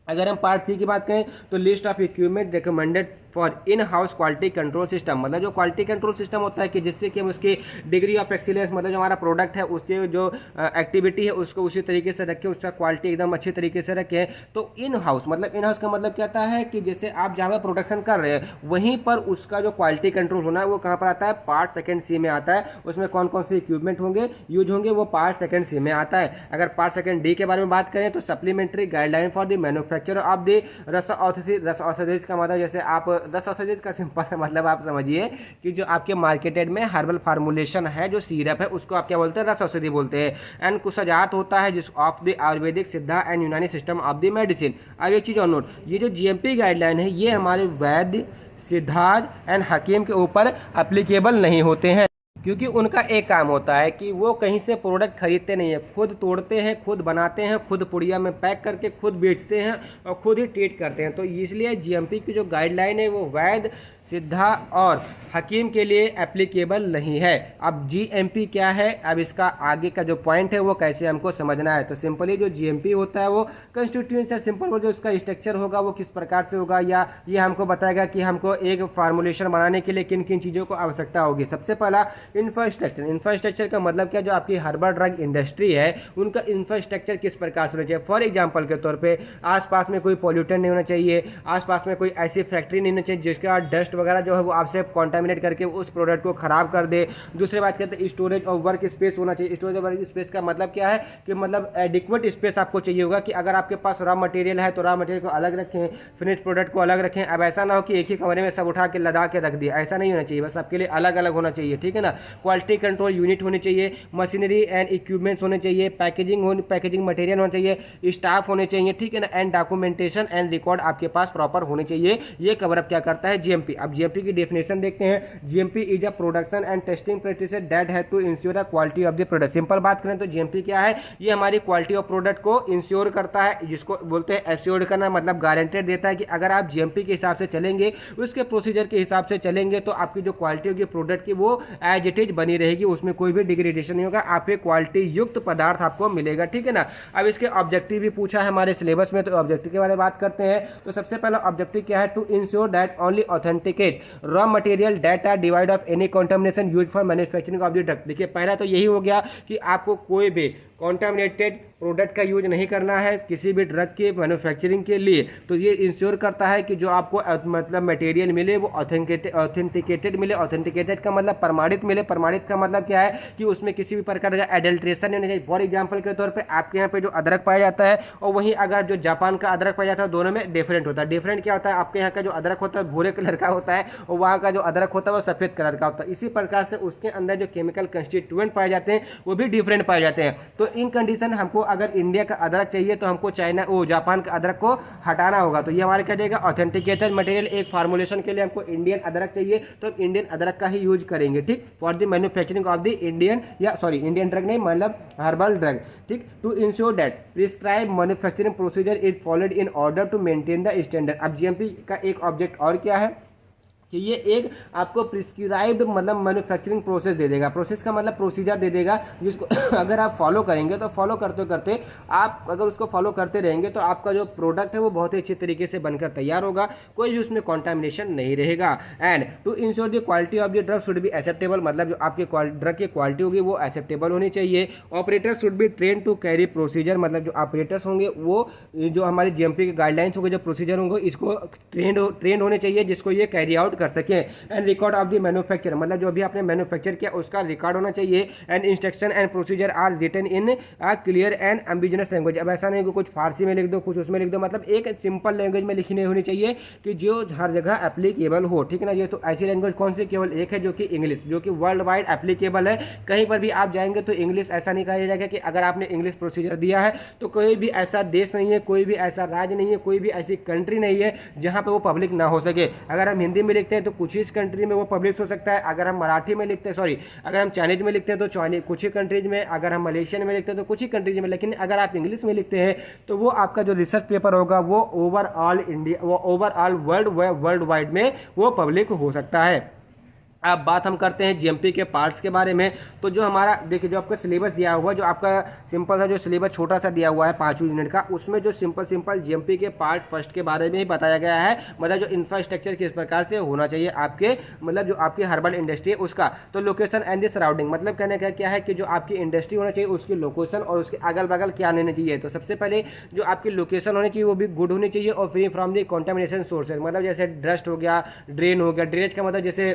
अगर हम पार्ट सी की बात करें तो list of equipment recommended for in house quality control system, मतलब जो क्वालिटी कंट्रोल सिस्टम होता है कि जिससे कि हम उसकी डिग्री ऑफ एक्सीलेंस, मतलब जो हमारा प्रोडक्ट है उसके जो एक्टिविटी है उसको उसी तरीके से रखें, उसका क्वालिटी एकदम अच्छी तरीके से रखें। तो इन हाउस, मतलब इन हाउस का मतलब क्या आता है कि जैसे आप जहाँ पर प्रोडक्शन कर रहे हैं वहीं पर उसका जो क्वालिटी कंट्रोल होना है वो कहाँ पर आता है, पार्ट सेकंड सी में आता है। उसमें कौन कौन से इक्विपमेंट होंगे, यूज होंगे, वो पार्ट सेकंड सी में आता है। अगर पार्ट सेकंड डी के बारे में बात करें तो supplementary guideline for the manufacture of the रस औषधीज का मतलब जैसे आप रस औषधीज का सिंपल मतलब आप समझिए कि जो आपके मार्केटेड में हर्बल फार्मूलेशन है, जो सीरप है, उसको आप क्या बोलते हैं, रस औषधि बोलते हैं। एंड कुछ सजात होता है जिस ऑफ द आयुर्वेदिक, सिद्धा एंड यूनानी सिस्टम ऑफ द मेडिसिन। अब एक चीज और नोट, ये जो जीएमपी गाइडलाइन है ये हमारे वैद्य, सिद्धार्थ एंड हकीम के ऊपर एप्लीकेबल नहीं होते हैं, क्योंकि उनका एक काम होता है कि वो कहीं से प्रोडक्ट खरीदते नहीं है, खुद तोड़ते हैं, खुद बनाते हैं, खुद पुड़िया में पैक करके खुद बेचते हैं और खुद ही ट्रीट करते हैं। तो इसलिए जीएमपी की जो गाइडलाइन है वो वैद्य, सिद्धा और हकीम के लिए एप्लीकेबल नहीं है। अब जीएमपी क्या है, अब इसका आगे का जो पॉइंट है वो कैसे हमको समझना है। तो सिंपली जो जीएमपी होता है वो कंस्टिट्यूएंट्स है, सिंपल जो उसका स्ट्रक्चर होगा वो किस प्रकार से होगा, या ये हमको बताएगा कि हमको एक फार्मूलेशन बनाने के लिए किन किन चीज़ों को आवश्यकता होगी। सबसे पहला इंफ्रास्ट्रक्चर। इंफ्रास्ट्रक्चर का मतलब क्या, जो आपकी हर्बल ड्रग इंडस्ट्री है उनका इंफ्रास्ट्रक्चर किस प्रकार से होना चाहिए। फॉर एग्जाम्पल के तौर पर आसपास में कोई पॉल्यूटेंट नहीं होना चाहिए, आसपास में कोई ऐसी फैक्ट्री नहीं होनी चाहिए जिसका डस्ट वगैरह जो है वो आपसे कॉन्टामिनेट करके उस प्रोडक्ट को खराब कर दे। दूसरी बात कहते हैं स्टोरेज और वर्क स्पेस होना चाहिए। स्टोरेज और वर्क स्पेस का मतलब क्या है कि मतलब एडिक्वेट स्पेस आपको चाहिए होगा कि अगर आपके पास रॉ मटेरियल है तो रॉ मटेरियल को अलग रखें, फिनिश प्रोडक्ट को अलग रखें। अब ऐसा ना हो कि एक ही कमरे में सब उठा के लदा के रख दिया, ऐसा नहीं होना चाहिए, बस आपके लिए अलग अलग होना चाहिए, ठीक है ना। क्वालिटी कंट्रोल यूनिट होनी चाहिए, मशीनरी एंड इक्विपमेंट्स होने चाहिए, पैकेजिंग मटेरियल होना चाहिए, स्टाफ होने चाहिए, ठीक है ना, एंड डॉक्यूमेंटेशन एंड रिकॉर्ड आपके पास प्रॉपर होने चाहिए। ये कवर अप क्या करता है, जीएमपी। अब जीएमपी की डेफिनेशन देखते हैं। GMP is a production and testing practices that have to ensure the quality of the product. Simple बात करें तो जीएमपी क्या है, ये हमारी क्वालिटी ऑफ प्रोडक्ट को इंश्योर करता है, जिसको बोलते हैं एश्योर्ड करना, मतलब गारंटेड देता है कि अगर आप जीएमपी के हिसाब से चलेंगे, उसके प्रोसीजर के हिसाब से चलेंगे तो आपकी जो क्वालिटी होगी प्रोडक्ट की वो एज इट इज बनी रहेगी, उसमें कोई भी डिग्रेडेशन नहीं होगा, आपके क्वालिटी युक्त पदार्थ आपको मिलेगा, ठीक है ना। अब इसके ऑब्जेक्टिव भी पूछा है हमारे सिलेबस में, तो ऑब्जेक्टिव के बारे में बात करते हैं। तो सबसे पहला ऑब्जेक्टिव क्या है, to ensure that only authenticate raw material that are devoid of any contamination used for manufacturing of the drug. देखिए पहला तो यही हो गया कि आपको कोई भी कॉन्टामिनेटेड प्रोडक्ट का यूज नहीं करना है किसी भी ड्रग के मैन्युफैक्चरिंग के लिए। तो ये इंश्योर करता है कि जो आपको मतलब मटेरियल मिले वो ऑथेंटिकेटेड मिले। ऑथेंटिकेटेड का मतलब प्रमाणित मिले। प्रमाणित का मतलब क्या है कि उसमें किसी भी प्रकार का एडल्ट्रेशन नहीं होना चाहिए। फॉर एग्जाम्पल के तौर पर आपके यहाँ पे जो अदरक पाया जाता है और वहीं अगर जो जापान का अदरक पाया जाता है, दोनों में डिफरेंट होता है। डिफरेंट क्या होता है, आपके यहाँ का जो अदरक होता है भूरे कलर का होता है और वहाँ का जो अदरक होता है वो सफेद कलर का होता है। इसी प्रकार से उसके अंदर जो केमिकल कंस्टिट्यूएंट पाए जाते हैं वो भी डिफरेंट पाए जाते हैं। तो इन कंडीशन हमको अगर इंडिया का अदरक चाहिए तो हमको जापान का अदरक को हटाना होगा। तो ये हमारे क्या जाएगा, ऑथेंटिकेटेड मटेरियल। एक फार्मूलेशन के लिए हमको इंडियन अदरक चाहिए तो हम इंडियन अदरक का ही यूज करेंगे, ठीक, for the manufacturing of the Indian drug नहीं, मतलब हर्बल ड्रग, ठीक। To ensure that prescribe manufacturing procedure is followed in order to maintain the standard. अब जीएमपी का एक ऑब्जेक्ट और क्या है कि ये एक आपको प्रिस्क्राइब्ड मतलब मैन्युफैक्चरिंग प्रोसेस दे देगा। प्रोसेस का मतलब प्रोसीजर दे देगा, जिसको अगर आप फॉलो करेंगे तो फॉलो करते करते आप अगर उसको फॉलो करते रहेंगे तो आपका जो प्रोडक्ट है वो बहुत ही अच्छी तरीके से बनकर तैयार होगा, कोई भी उसमें कॉन्टामिनेशन नहीं रहेगा। And to ensure the quality of the drug should be acceptable, मतलब जो आपकी ड्रग की क्वालिटी होगी वो एक्सेप्टेबल होनी चाहिए। Operator should be train to carry procedure, मतलब जो ऑपरेटर्स होंगे वो जो हमारी जीएमपी के गाइडलाइंस होंगे, जो प्रोसीजर होंगे इसको ट्रेंड होने चाहिए, जिसको ये कैरी आउट कर सके। And record of the manufacture, मतलब जो भी आपने मैन्युफैक्चर किया उसका रिकॉर्ड होना चाहिए। And instruction and procedure are written in a clear and ambiguous language. अब ऐसा नहीं कि कुछ फारसी में लिख दो कुछ उसमें लिख दो, मतलब एक सिंपल लैंग्वेज में लिखनी होनी चाहिए कि जो हर जगह एप्लीकेबल हो, ठीक है ना। ये तो ऐसी लैंग्वेज कौन सी, केवल एक है जो कि इंग्लिश, जो कि वर्ल्ड वाइड एप्लीकेबल है। कहीं पर भी आप जाएंगे तो इंग्लिश, ऐसा नहीं कहा जाएगा कि अगर आपने इंग्लिश प्रोसीजर दिया है तो कोई भी ऐसा देश नहीं है, कोई भी ऐसा राज्य नहीं है, कोई भी ऐसी कंट्री नहीं है जहां पे वो पब्लिक ना हो सके। अगर हम हिंदी में लिखते हैं तो कुछ ही कंट्री में वो पब्लिश हो सकता है, अगर हम मराठी में लिखते हैं अगर हम चाइनीज में लिखते हैं तो कुछ ही कंट्रीज में, अगर हम मलेशियन में लिखते हैं तो कुछ ही कंट्रीज में, लेकिन अगर आप इंग्लिश में लिखते हैं तो वो आपका जो रिसर्च पेपर होगा वो ओवरऑल इंडिया, वो ओवरऑल वर्ल्ड वाइड में वो पब्लिक हो सकता है। अब बात हम करते हैं जीएमपी के पार्ट्स के बारे में। तो जो हमारा देखिए, जो आपका सिलेबस दिया हुआ है, जो आपका सिंपल सा जो सिलेबस छोटा सा दिया हुआ है 5 यूनिट का, उसमें जो सिंपल जीएमपी के पार्ट फर्स्ट के बारे में ही बताया गया है, मतलब जो इंफ्रास्ट्रक्चर किस प्रकार से होना चाहिए आपके, मतलब जो आपकी हर्बल इंडस्ट्री है उसका। तो लोकेशन एंड द सराउंडिंग, मतलब कहने का क्या है कि जो आपकी इंडस्ट्री होना चाहिए उसकी लोकेशन और उसके अगल बगल क्या लेना चाहिए। तो सबसे पहले जो आपकी लोकेशन होनी चाहिए वो भी गुड होनी चाहिए और free from the contamination sources, मतलब जैसे डस्ट हो गया, ड्रेन हो गया। ड्रेनेज का मतलब जैसे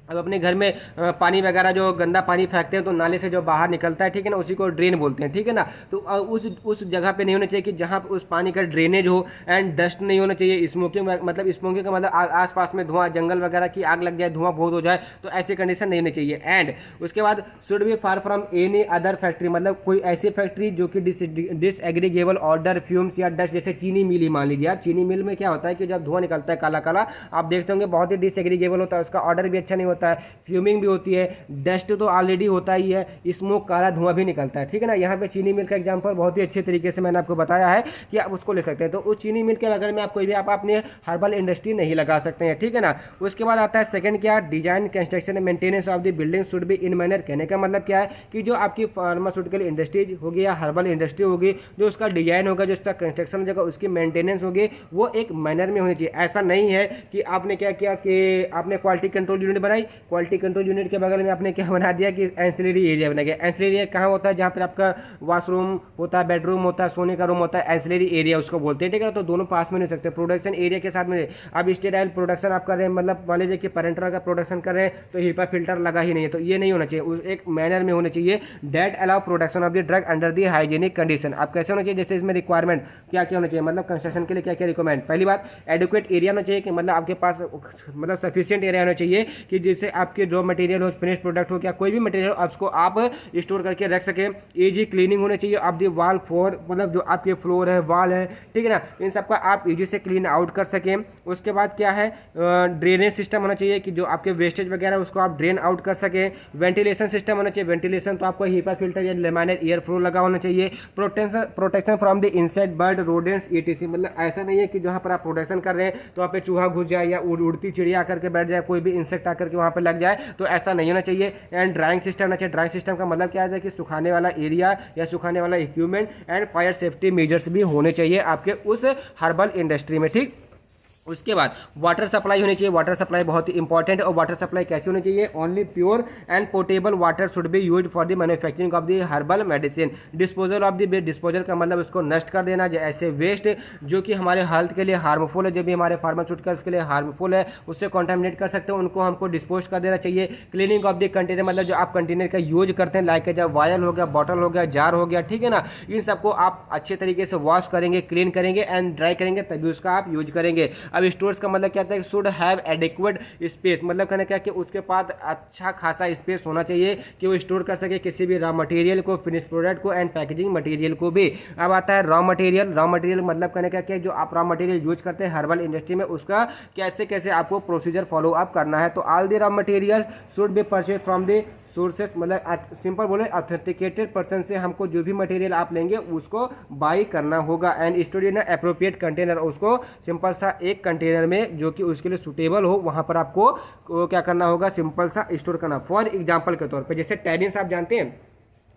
अब अपने घर में पानी वगैरह जो गंदा पानी फेंकते हैं तो नाले से जो बाहर निकलता है, ठीक है ना, उसी को ड्रेन बोलते हैं, ठीक है ना। तो उस जगह पे नहीं होना चाहिए कि जहाँ उस पानी का ड्रेनेज हो। एंड डस्ट नहीं होना चाहिए। स्मोकिंग, मतलब स्मोकिंग का मतलब आसपास में धुआं, जंगल वगैरह की आग लग जाए, धुआं बहुत हो जाए, तो ऐसी कंडीशन नहीं होनी चाहिए। एंड उसके बाद should be far from any other factory, मतलब कोई ऐसी फैक्ट्री जो कि डिसएग्रीगेबल ऑर्डर फ्यूम्स या डस्ट, जैसे चीनी मिल ही मान लीजिए आप। चीनी मिल में क्या होता है कि जब धुआं निकलता है काला काला, आप देखते होंगे बहुत ही डिसएग्रीगेबल होता है, उसका ऑर्डर भी अच्छा नहीं होता है, फ्यूमिंग भी होती है, डस्ट तो ऑलरेडी होता ही है, स्मोक, काला धुआं भी निकलता है, ठीक है ना। यहाँ पे चीनी मिल का एग्जांपल बहुत ही अच्छे तरीके से मैंने आपको बताया है कि आप उसको ले सकते हैं। तो उस चीनी मिल के बगल में आप कोई भी आप अपने हर्बल इंडस्ट्री नहीं लगा सकते हैं, ठीक है ना। उसके बाद आता है सेकंड क्या, design construction and maintenance of the building should be in manner. कहने का मतलब क्या है कि जो आपकी फार्मास्यूटिकल इंडस्ट्री होगी या हर्बल इंडस्ट्री होगी, जो उसका डिजाइन होगा, जो उसका कंस्ट्रक्शन होगा, उसकी मेंटेनेंस होगी, वो एक मैनर में होनी चाहिए। ऐसा नहीं है कि आपने क्या किया कि आपने क्वालिटी कंट्रोल यूनिट बनाई, क्वालिटी कंट्रोल यूनिट के बगल में आपने क्या बना दिया कि एंसिलरी एरिया बना गया। एंसिलरी एरिया कहाँ होता है, जहाँ पर आपका वॉशरूम होता है, बेडरूम होता है, सोने का रूम होता है, एंसिलरी एरिया उसको बोलते हैं, ठीक है ना। तो दोनों पास में नहीं हो सकते। प्रोडक्शन एरिया के साथ में अब स्टेराइल प्रोडक्शन आप कर रहे हैं, मतलब मान लीजिए कि पेरेंटल का प्रोडक्शन कर रहे हैं तो हीपा फिल्टर लगा ही नहीं है, तो ये नहीं होना चाहिए। एक मैनर में होना चाहिए that allow production of the drug under the hygienic condition. आप कैसे होना चाहिए, जैसे इसमें रिक्वायरमेंट क्या क्या होना चाहिए, मतलब कंस्ट्रक्शन के लिए क्या क्या रिक्वायरमेंट। पहली बात, एडुकेट एरिया होना चाहिए कि मतलब आपके पास मतलब सफिशिएंट एरिया होना चाहिए कि जिससे आपके रॉ मटेरियल हो, फिनिश प्रोडक्ट हो, क्या कोई भी मटेरियल उसको आप स्टोर करके रख सके। इजी क्लीनिंग होना चाहिए ऑफ द वॉल फ्लोर, मतलब जो आपके फ्लोर है, वॉल है, ठीक है ना, इन सबका आप इजी से क्लीन आउट कर सकें। उसके बाद क्या है, ड्रेनेज सिस्टम होना चाहिए कि जो आपके वेस्टेज वगैरह उसको आप ड्रेन आउट कर सकें। वेंटिलेशन सिस्टम होना चाहिए, वेंटिलेशन तो आपको हीपा फिल्टर या लेमिनेट एयर फ्लो लगा होना चाहिए। Protection from the insect, bird, rodents, etc, मतलब ऐसा नहीं है कि जहाँ पर आप प्रोडक्शन कर रहे हैं तो वहाँ पे चूहा घुस जाए या उड़ती चिड़िया आकर के बैठ जाए, कोई भी इंसेक्ट आकर के वहाँ पे लग जाए, तो ऐसा नहीं होना चाहिए। एंड ड्राइंग सिस्टम होना चाहिए। ड्राइंग सिस्टम का मतलब क्या है कि सुखाने वाला एरिया या सुखाने वाला equipment and fire safety measures भी होने चाहिए आपके उस हर्बल इंडस्ट्री में, ठीक। उसके बाद वाटर सप्लाई होनी चाहिए। वाटर सप्लाई बहुत ही इंपॉर्टेंट है। और वाटर सप्लाई कैसी होनी चाहिए, only pure and portable water should be used for the manufacturing of the herbal medicine. Disposal of the waste, disposal का मतलब उसको नष्ट कर देना, ऐसे वेस्ट जो कि हमारे हेल्थ के लिए हार्मफुल है, जो भी हमारे फार्मास्यूटिकल्स के लिए हार्मफुल है, उससे कॉन्टामिनेट कर सकते हैं, उनको हमको डिस्पोज कर देना चाहिए। क्लीनिंग ऑफ द कंटेनर, मतलब जो आप कंटेनर का यूज करते हैं, लाइक जब वायल हो गया, बॉटल हो गया, जार हो गया, ठीक है ना, इन सबको आप अच्छे तरीके से वॉश करेंगे, क्लीन करेंगे एंड ड्राई करेंगे, तभी उसका आप यूज करेंगे। अब स्टोर्स का मतलब क्या है, शुड हैव एडिक्वेट स्पेस, मतलब कहना क्या कि उसके पास अच्छा खासा स्पेस होना चाहिए कि वो स्टोर कर सके किसी भी रॉ मटेरियल को, फिनिश प्रोडक्ट को एंड पैकेजिंग मटेरियल को भी। अब आता है रॉ मटेरियल। रॉ मटेरियल मतलब कहने क्या कि जो आप रॉ मटेरियल यूज करते हैं हर्बल इंडस्ट्री में, उसका कैसे कैसे आपको प्रोसीजर फॉलो अप करना है। तो all the raw material should be purchase from the sources, मतलब सिंपल बोले ऑथेंटिकेटेड पर्सन से हमको जो भी मटेरियल आप लेंगे उसको बाई करना होगा। And store in appropriate container, उसको सिंपल सा एक कंटेनर में जो कि उसके लिए सूटेबल हो, वहाँ पर आपको क्या करना होगा, सिंपल सा स्टोर करना। फॉर एग्जाम्पल के तौर पर जैसे टेनिस आप जानते हैं,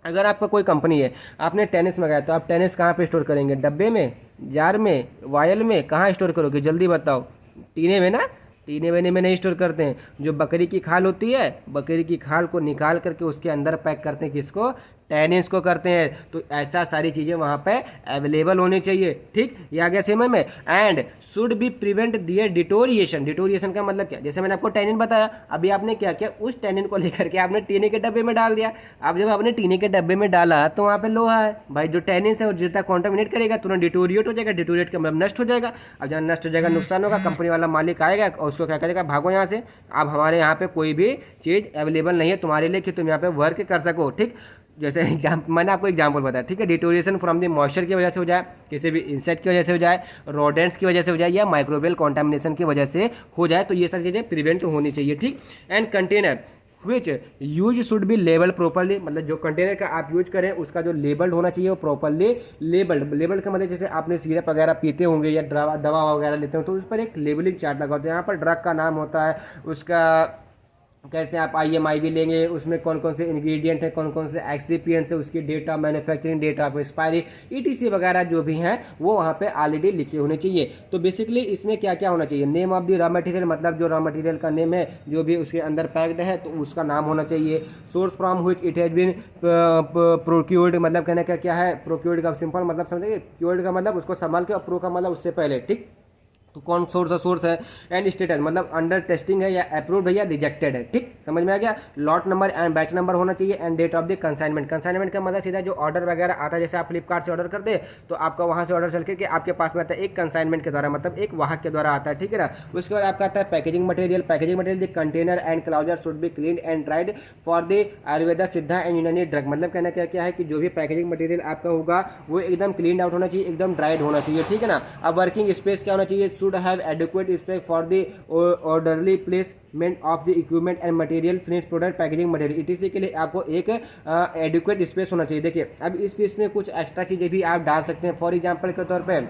अगर आपका कोई कंपनी है, आपने टेनिस मंगाया, तो आप टेनिस कहाँ पे स्टोर करेंगे, डब्बे में, जार में, वायल में, कहाँ स्टोर करोगे, जल्दी बताओ। टीने में ना, टीने वेने में नहीं स्टोर करते हैं। जो बकरी की खाल होती है, बकरी की खाल को निकाल करके उसके अंदर पैक करते हैं, किसको, टेनिस को करते हैं। तो ऐसा सारी चीज़ें वहाँ पे अवेलेबल होनी चाहिए, ठीक, ये आ गया समझ में। And should be prevent their deterioration. Deterioration का मतलब क्या, जैसे मैंने आपको टेनिन बताया, अभी आपने क्या किया, उस टेनिन को लेकर के आपने टीने के डब्बे में डाल दिया। अब जब आपने टीने के डब्बे में डाला तो वहाँ पे लोहा है भाई, जो टेनिन है और जितना कॉन्टामिनेट करेगा तुरंत डिटोरिएट हो जाएगा। डिटोरिएट का मतलब नष्ट हो जाएगा। अब जब नष्ट हो जाएगा, नुकसान होगा, कंपनी वाला मालिक आएगा और उसको क्या करेगा, भागो यहाँ से, अब हमारे यहाँ पे कोई भी चीज़ अवेलेबल नहीं है तुम्हारे लिए कि तुम यहाँ पे वर्क कर सको, ठीक। जैसे मैंने आपको एग्जांपल बताया, ठीक है, डिटोरिएशन फ्रॉम द मॉइस्चर की वजह से हो जाए, किसी भी इंसेक्ट की वजह से हो जाए, रोडेंट्स की वजह से हो जाए, या माइक्रोबियल कॉन्टामिनेशन की वजह से हो जाए, तो ये सारी चीज़ें प्रिवेंट होनी चाहिए, ठीक। And container which use should be label properly, मतलब जो कंटेनर का आप यूज करें उसका जो लेबल होना चाहिए वो प्रॉपरली लेबल्ड। लेबल का मतलब जैसे आपने सिरप वगैरह पीते होंगे या दवा वगैरह लेते हो तो उस पर एक लेबलिंग चार्ट लगा होता है। यहाँ पर ड्रग का नाम होता है, उसका कैसे आप IMI भी लेंगे, उसमें कौन कौन से इंग्रेडिएंट हैं, कौन कौन से एक्सिपिएंट्स है, उसकी date of manufacturing, date of expiry, ETC वगैरह जो भी हैं वो वहाँ पे ऑलरेडी लिखे होने चाहिए। तो बेसिकली इसमें क्या क्या होना चाहिए, name of the raw material, मतलब जो रॉ मटेरियल का नेम है, जो भी उसके अंदर पैक्ड है तो उसका नाम होना चाहिए। Source from which it has been procured, मतलब कहने का क्या है, प्रोक्योर्ड का सिंपल मतलब समझिए, क्योर्ड का मतलब उसको संभाल के, और प्रो का मतलब उससे पहले, ठीक। तो कौन सोर्स है। एंड स्टेटस मतलब अंडर टेस्टिंग है या अप्रूव्ड है या रिजेक्टेड है, ठीक, समझ में आ गया। Lot number and batch number होना चाहिए। And date of the consignment. Consignment का मतलब सीधा जो ऑर्डर वगैरह आता है, जैसे आप फ्लिपकार्ट से ऑर्डर करते हैं तो आपका वहाँ से ऑर्डर चल के आपके पास में आता है एक कंसाइनमेंट के द्वारा, मतलब एक वाहक के द्वारा आता है, ठीक है ना। उसके बाद आपका आता है packaging material. Packaging material the container and closure should be clean and dried for the Ayurveda, Siddha and यूनानी ड्रग। मतलब कहना क्या है कि जो भी पैकेजिंग मटेरियल आपका होगा वो एकदम क्लीन आउट होना चाहिए, एकदम ड्राइड होना चाहिए, ठीक है ना। अब वर्किंग स्पेस क्या होना चाहिए, should have adequate space for the orderly placement of the equipment and material, finish product, packaging material, ETC के लिए आपको एक एडिक्वेट स्पेस होना चाहिए। देखिए अब इस स्पेस में कुछ एक्स्ट्रा चीज़ें भी आप डाल सकते हैं। फॉर एग्जांपल के तौर पे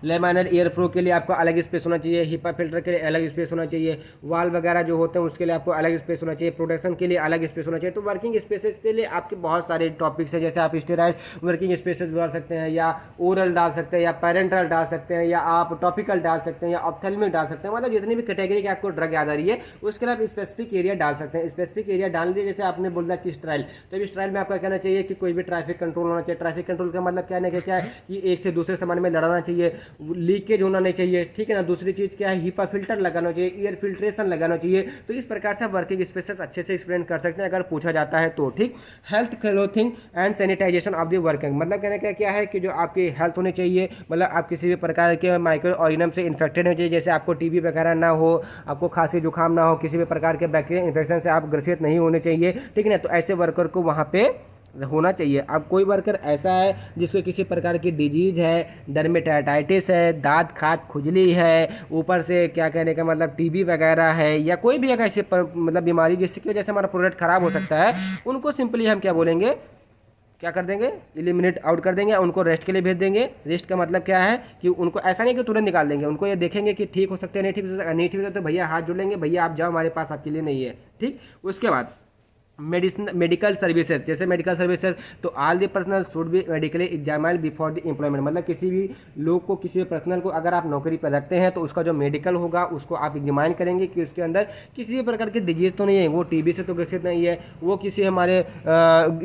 लेमाइनर एयर फ्लो के लिए आपको अलग स्पेस होना चाहिए, हिपा फिल्टर के लिए अलग स्पेस होना चाहिए, वाल वगैरह जो होते हैं उसके लिए आपको अलग स्पेस होना चाहिए, प्रोडक्शन के लिए अलग स्पेस होना चाहिए। तो वर्किंग स्पेसेस के लिए आपके बहुत सारे टॉपिक्स हैं, जैसे आप स्टेराइल वर्किंग स्पेसेस डाल सकते हैं, या ओरल डाल सकते हैं, या पेरेंटल डाल सकते हैं, या आप टॉपिकल डाल सकते हैं, या ऑप्थेल्मिक डाल सकते हैं। मतलब जितनी भी कैटेगरी की आपको ड्रग याद आ रही है उसके लिए आप स्पेसिफिक एरिया डाल सकते हैं। स्पेसिफिक एरिया डाल दिए, जैसे आपने बोला कि स्ट्राइल, तो स्ट्राइल में आपका कहना चाहिए कि कोई भी ट्रैफिक कंट्रोल होना चाहिए। ट्रैफिक कंट्रोल का मतलब क्या है कि एक से दूसरे सामान में लड़ाना चाहिए, लीकेज होना नहीं चाहिए, ठीक है ना। दूसरी चीज क्या है, हीपा फिल्टर लगाना चाहिए, एयर फिल्ट्रेशन लगाना चाहिए। तो इस प्रकार से वर्किंग स्पेसेस अच्छे से एक्सप्लेन कर सकते हैं अगर पूछा जाता है तो, ठीक। Health clothing and sanitisation of the working, मतलब कहने का क्या है कि जो आपकी हेल्थ होनी चाहिए, मतलब आप किसी भी प्रकार के माइक्रो ऑर्गेनिज्म से इन्फेक्टेड होनी चाहिए, जैसे आपको TB वगैरह ना हो, आपको खांसी जुकाम ना हो, किसी भी प्रकार के बैक्टीरियल इन्फेक्शन से आप ग्रसित नहीं होने चाहिए, ठीक है ना। तो ऐसे वर्कर को वहाँ पे होना चाहिए। अब कोई वर्कर ऐसा है जिसको किसी प्रकार की डिजीज है, डर्मेटाइटिस है, दांत खाद खुजली है, ऊपर से क्या कहने का मतलब TB वगैरह है, या कोई भी अगर ऐसे मतलब बीमारी जिसकी वजह से हमारा प्रोडक्ट खराब हो सकता है, उनको सिंपली हम क्या बोलेंगे, क्या कर देंगे, एलिमिनेट आउट कर देंगे, उनको रेस्ट के लिए भेज देंगे। रेस्ट का मतलब क्या है कि उनको ऐसा नहीं कि तुरंत निकाल देंगे, उनको ये देखेंगे कि ठीक हो सकते हैं, नहीं ठीक होते तो भैया हाथ जोड़ लेंगे, भैया आप जाओ, हमारे पास आपके लिए नहीं है, ठीक। उसके बाद मेडिकल सर्विसेज, जैसे मेडिकल सर्विसेज, तो all the personal should be medically examined before the employment. मतलब किसी भी लोग को, किसी भी पर्सनल को अगर आप नौकरी पर रखते हैं तो उसका जो मेडिकल होगा उसको आप एग्जामिन करेंगे कि उसके अंदर किसी भी प्रकार की डिजीज तो नहीं है, वो TB से तो ग्रसित नहीं है, वो किसी हमारे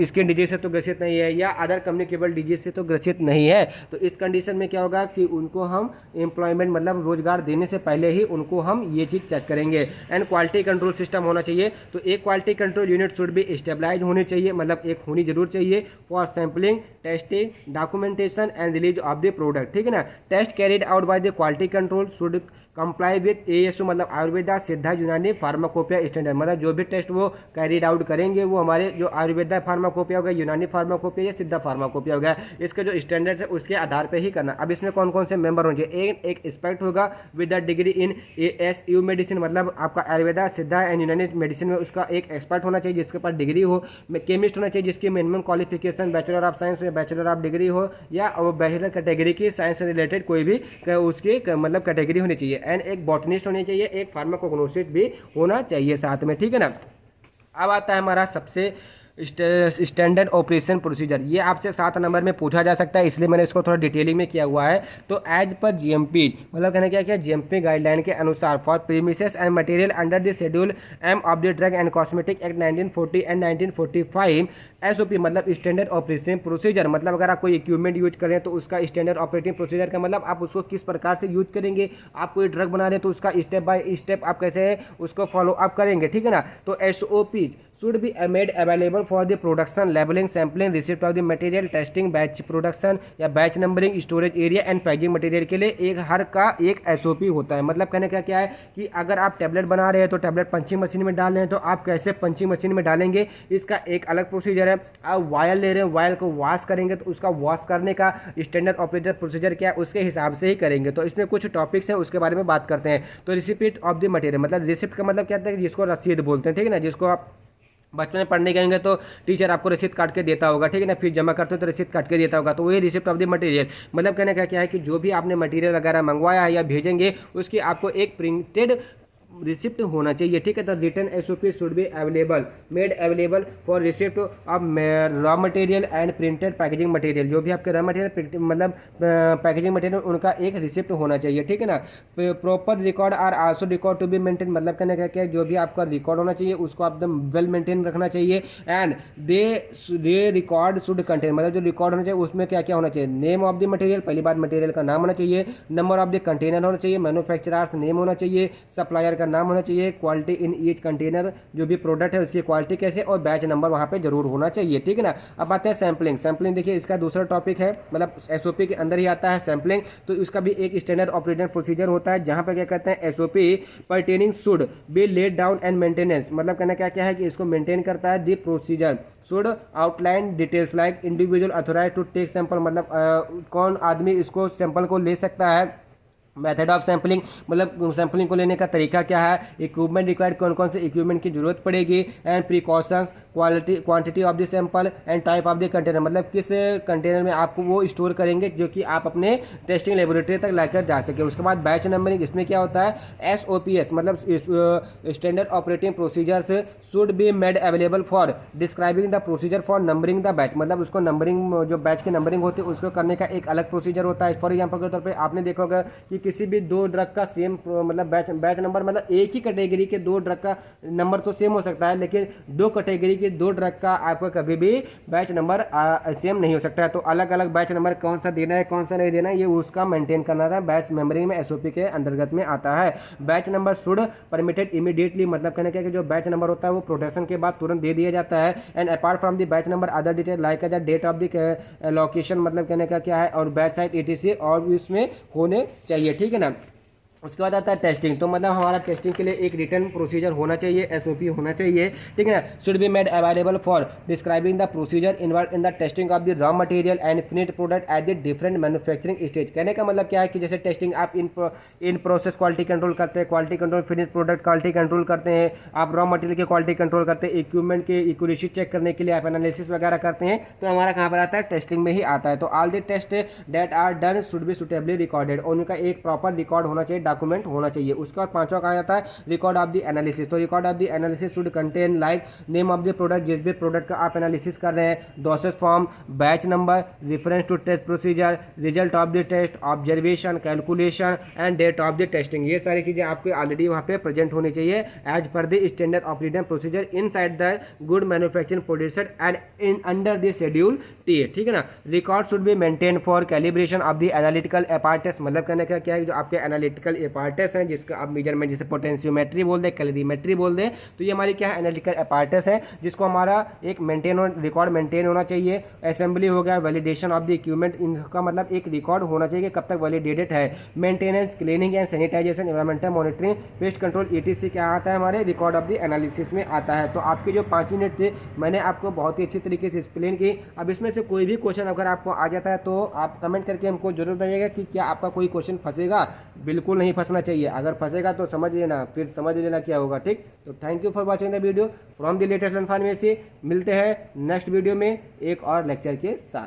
स्किन डिजीज से तो ग्रसित नहीं है, या अदर कम्युनिकेबल डिजीज से तो ग्रसित नहीं है। तो इस कंडीशन में क्या होगा कि उनको हम एम्प्लॉयमेंट मतलब रोजगार देने से पहले ही उनको हम ये चीज़ चेक करेंगे। एंड क्वालिटी कंट्रोल सिस्टम होना चाहिए। तो एक quality control unit should be stabilise होनी चाहिए, मतलब एक होनी जरूर चाहिए for sampling, testing, documentation and release of the product, ठीक है ना। Test carried out by the quality control should comply with ASU मतलब आयुर्वेदा, सिद्धा, यूनानी, फार्माकोपिया स्टैंडर्ड। मतलब जो भी टेस्ट वो कैरिड आउट करेंगे वो हमारे जो आयुर्वेदा फार्माकोपिया होगा, यूनानी फार्माकोपिया या सिद्धा फार्माकोपिया होगा, इसके जो स्टैंडर्ड है उसके आधार पर ही करना। अब इसमें कौन कौन से मेंबर होंगे, एक एक्सपर्ट होगा with the degree in ASU medicine, मतलब आपका आयुर्वेदा, सिद्धा एंड यूनानी मेडिसिन में उसका एक एक्सपर्ट होना चाहिए जिसके पास डिग्री हो, केमिस्ट होना चाहिए जिसकी minimum qualification bachelor of science या बैचलर ऑफ डिग्री हो, या बैचलर कैटेगरी की साइंस से रिलेटेड कोई भी उसकी मतलब कैटेगरी होनी चाहिए। एंड एक बॉटनिस्ट होनी चाहिए, एक फार्माकोग्नोसिस्ट भी होना चाहिए साथ में, ठीक है ना। अब आता है हमारा सबसे स्टैंडर्ड ऑपरेशन प्रोसीजर। ये आपसे 7 नंबर में पूछा जा सकता है, इसलिए मैंने इसको थोड़ा डिटेलिंग में किया हुआ है। तो एज पर जीएमपी मतलब कहने क्या जीएमपी गाइडलाइन के अनुसार for premises and material under the schedule M of the drug and cosmetic act 1940 and 1945 SOP मतलब स्टैंडर्ड ऑपरेशन प्रोसीजर। मतलब अगर आप कोई इक्विपमेंट यूज करें तो उसका स्टैंडर्ड ऑपरेटिंग प्रोसीजर का मतलब आप उसको किस प्रकार से यूज करेंगे। आप कोई ड्रग बना रहे हैं तो उसका स्टेप बाय स्टेप आप कैसे उसको फॉलो अप करेंगे, ठीक है ना। तो SOP should be made available for the production, labeling, sampling, receipt of the material, testing, batch production या batch numbering, storage area and packaging material के लिए एक हर का एक एसओपी होता है। मतलब कहने का क्या है कि अगर आप टैबलेट बना रहे हैं तो टैबलेट पंचिंग मशीन में डाल रहे हैं तो आप कैसे पंचिंग मशीन में डालेंगे, इसका एक अलग प्रोसीजर है। आप वायल ले रहे हैं, वायल को वॉश करेंगे तो उसका वॉश करने का स्टैंडर्ड ऑपरेटर प्रोसीजर क्या है उसके हिसाब से ही करेंगे। तो इसमें कुछ टॉपिक्स हैं उसके बारे में बात करते हैं। तो रिसिप्ट ऑफ द मटेरियल मतलब रिसिप्ट का मतलब क्या होता है, जिसको रसीद बोलते हैं, ठीक है ना। जिसको आप बचपन में पढ़ने गएंगे तो टीचर आपको रसीद काट के देता होगा, ठीक है ना। फीस जमा करते हो तो रसीद काट के देता होगा, तो वही रिसिप्ट ऑफ द मटेरियल। मतलब कहने का क्या है कि जो भी आपने मटेरियल वगैरह मंगवाया है या भेजेंगे उसकी आपको एक प्रिंटेड रिसिप्ट होना चाहिए, ठीक है। तो written SOP should be available made available for receipt of raw material and printed packaging material. जो भी आपके रॉ मटेरियल मतलब पैकेजिंग मटेरियल उनका एक रिसिप्ट होना चाहिए, ठीक है ना। Proper record are also record to be maintain. मतलब कहने का क्या है जो भी आपका रिकॉर्ड होना चाहिए उसको एकदम वेल मेंटेन रखना चाहिए। And they record should contain मतलब जो रिकॉर्ड होना चाहिए उसमें क्या क्या होना चाहिए, नेम ऑफ द मटेरियल, पहली बात मटेरियल का नाम होना चाहिए, नंबर ऑफ द कंटेनर होना चाहिए, मैन्युफैक्चरर्स नेम होना चाहिए, सप्लायर का नाम होना चाहिए, क्वालिटी इन ईच कंटेनर जो भी प्रोडक्ट है उसकी क्वालिटी कैसे, और बैच नंबर वहां पे जरूर होना चाहिए, ठीक है ना। अब आते हैं सैम्पलिंग। सैम्पलिंग देखिए इसका दूसरा टॉपिक है, मतलब एसओपी के अंदर ही आता है सैम्पलिंग। तो इसका भी एक स्टैंडर्ड ऑपरेटिंग प्रोसीजर होता है जहां पर क्या कहते हैं SOP pertaining should be laid down and maintenance. मतलब कहना क्या क्या है कि इसको मेंटेन करता है the procedure should outline details like individual authorise to take sample. मतलब कौन आदमी इसको सैंपल को ले सकता है, मेथड ऑफ सैम्पलिंग मतलब सैम्पलिंग को लेने का तरीका क्या है, इक्विपमेंट रिक्वायर्ड कौन कौन से इक्विपमेंट की जरूरत पड़ेगी, and precautions, quantity of the sample and type of the container. मतलब किस कंटेनर में आपको वो स्टोर करेंगे जो कि आप अपने टेस्टिंग लेबोरेटरी तक लाकर जा सके। उसके बाद बैच नंबरिंग, इसमें क्या होता है एसओपीएस मतलब standard operating procedures should be made available for describing the procedure for numbering the batch. मतलब उसको नंबरिंग जो बैच की नंबरिंग होती है उसको करने का एक अलग प्रोसीजर होता है। फॉर एग्जाम्पल के तौर पर आपने देखा होगा कि किसी भी दो ड्रग का सेम मतलब बैच नंबर मतलब एक ही कैटेगरी के दो ड्रग का नंबर तो सेम हो सकता है, लेकिन दो कैटेगरी के दो ड्रग का आपको कभी भी बैच नंबर सेम नहीं हो सकता है। तो अलग अलग बैच नंबर कौन सा देना है कौन सा नहीं देना है ये उसका मेंटेन करना था, बैच मेमोरी में एसओपी के अंतर्गत में आता है। Batch number should permitted immediately. मतलब कहने का कि जो बैच नंबर होता है वो प्रोडक्शन के बाद तुरंत दे दिया जाता है। And apart from the batch number other detail like the date of the location मतलब कहने का क्या है और बैच साइट ETC और भी उसमें होने चाहिए, ठीक है ना। उसके बाद आता है टेस्टिंग। तो मतलब हमारा टेस्टिंग के लिए एक रिटर्न प्रोसीजर होना चाहिए, एसओपी होना चाहिए, ठीक है ना। Should be made available for describing the procedure involve in the testing of the raw material and finished product at the different manufacturing stage. कहने का मतलब क्या है कि जैसे टेस्टिंग आप इन प्रोसेस क्वालिटी कंट्रोल करते हैं, quality control finished product quality control करते हैं, आप रॉ मटेरियल की क्वालिटी कंट्रोल करते हैं, इक्विपमेंट के एक्यूरेसी चेक करने के लिए आप एनालिसिस वगैरह करते हैं, तो हमारा कहाँ पर आता है टेस्टिंग में ही आता है। तो all the test that are done should be suitably recorded. उनका एक प्रॉपर रिकॉर्ड होना चाहिए, डॉक्यूमेंट होना चाहिए। उसके बाद पांचवा कहा जाता है रिकॉर्ड ऑफ द एनालिसिस। तो record of the analysis should contain like name of the product, जिस भी प्रोडक्ट का आप एनालिसिस कर रहे हैं, dosage form, batch number, reference to test procedure, result of the test, observation, calculation and date of the testing. ये सारी चीजें आपके ऑलरेडी वहां पे प्रेजेंट होनी चाहिए as per the standard operating procedure inside the good manufacturing producer and in under the schedule T, ठीक है ना। Record should be maintain for calibration of the analytical apparatus. मतलब कहने का क्या है जो आपके एनालिटिकल एपार्टस हैं जिसका आप मेजरमेंट जैसे पोटेंशियोमेट्री बोल दे, कैलोरीमेट्री बोल दे, तो ये हमारी क्या है एनालिटिकल एपार्टस है जिसको हमारा एक रिकॉर्ड मेंटेन होना चाहिए। असेंबली हो गया, वैलिडेशन ऑफ द इक्विपमेंट, इनका मतलब एक रिकॉर्ड होना चाहिए कब तक वैलिडेटेड है। Maintenance, cleaning and sanitisation, environmental monitoring, pest control ETC क्या आता है हमारे रिकॉर्ड ऑफ द एनालिसिस में आता है। तो आपके जो 5 मिनट थे मैंने आपको बहुत ही अच्छी तरीके से एक्सप्लेन की। अब इसमें से कोई भी क्वेश्चन अगर आपको आ जाता है तो आप कमेंट करके हमको जरूर बताइएगा कि क्या आपका कोई क्वेश्चन फंसेगा। बिल्कुल नहीं नहीं फंसना चाहिए। अगर फंसेगा तो समझ लेना, फिर समझ लेना क्या होगा। ठीक, तो thank you for watching the video from the latest information. मिलते हैं नेक्स्ट वीडियो में एक और लेक्चर के साथ।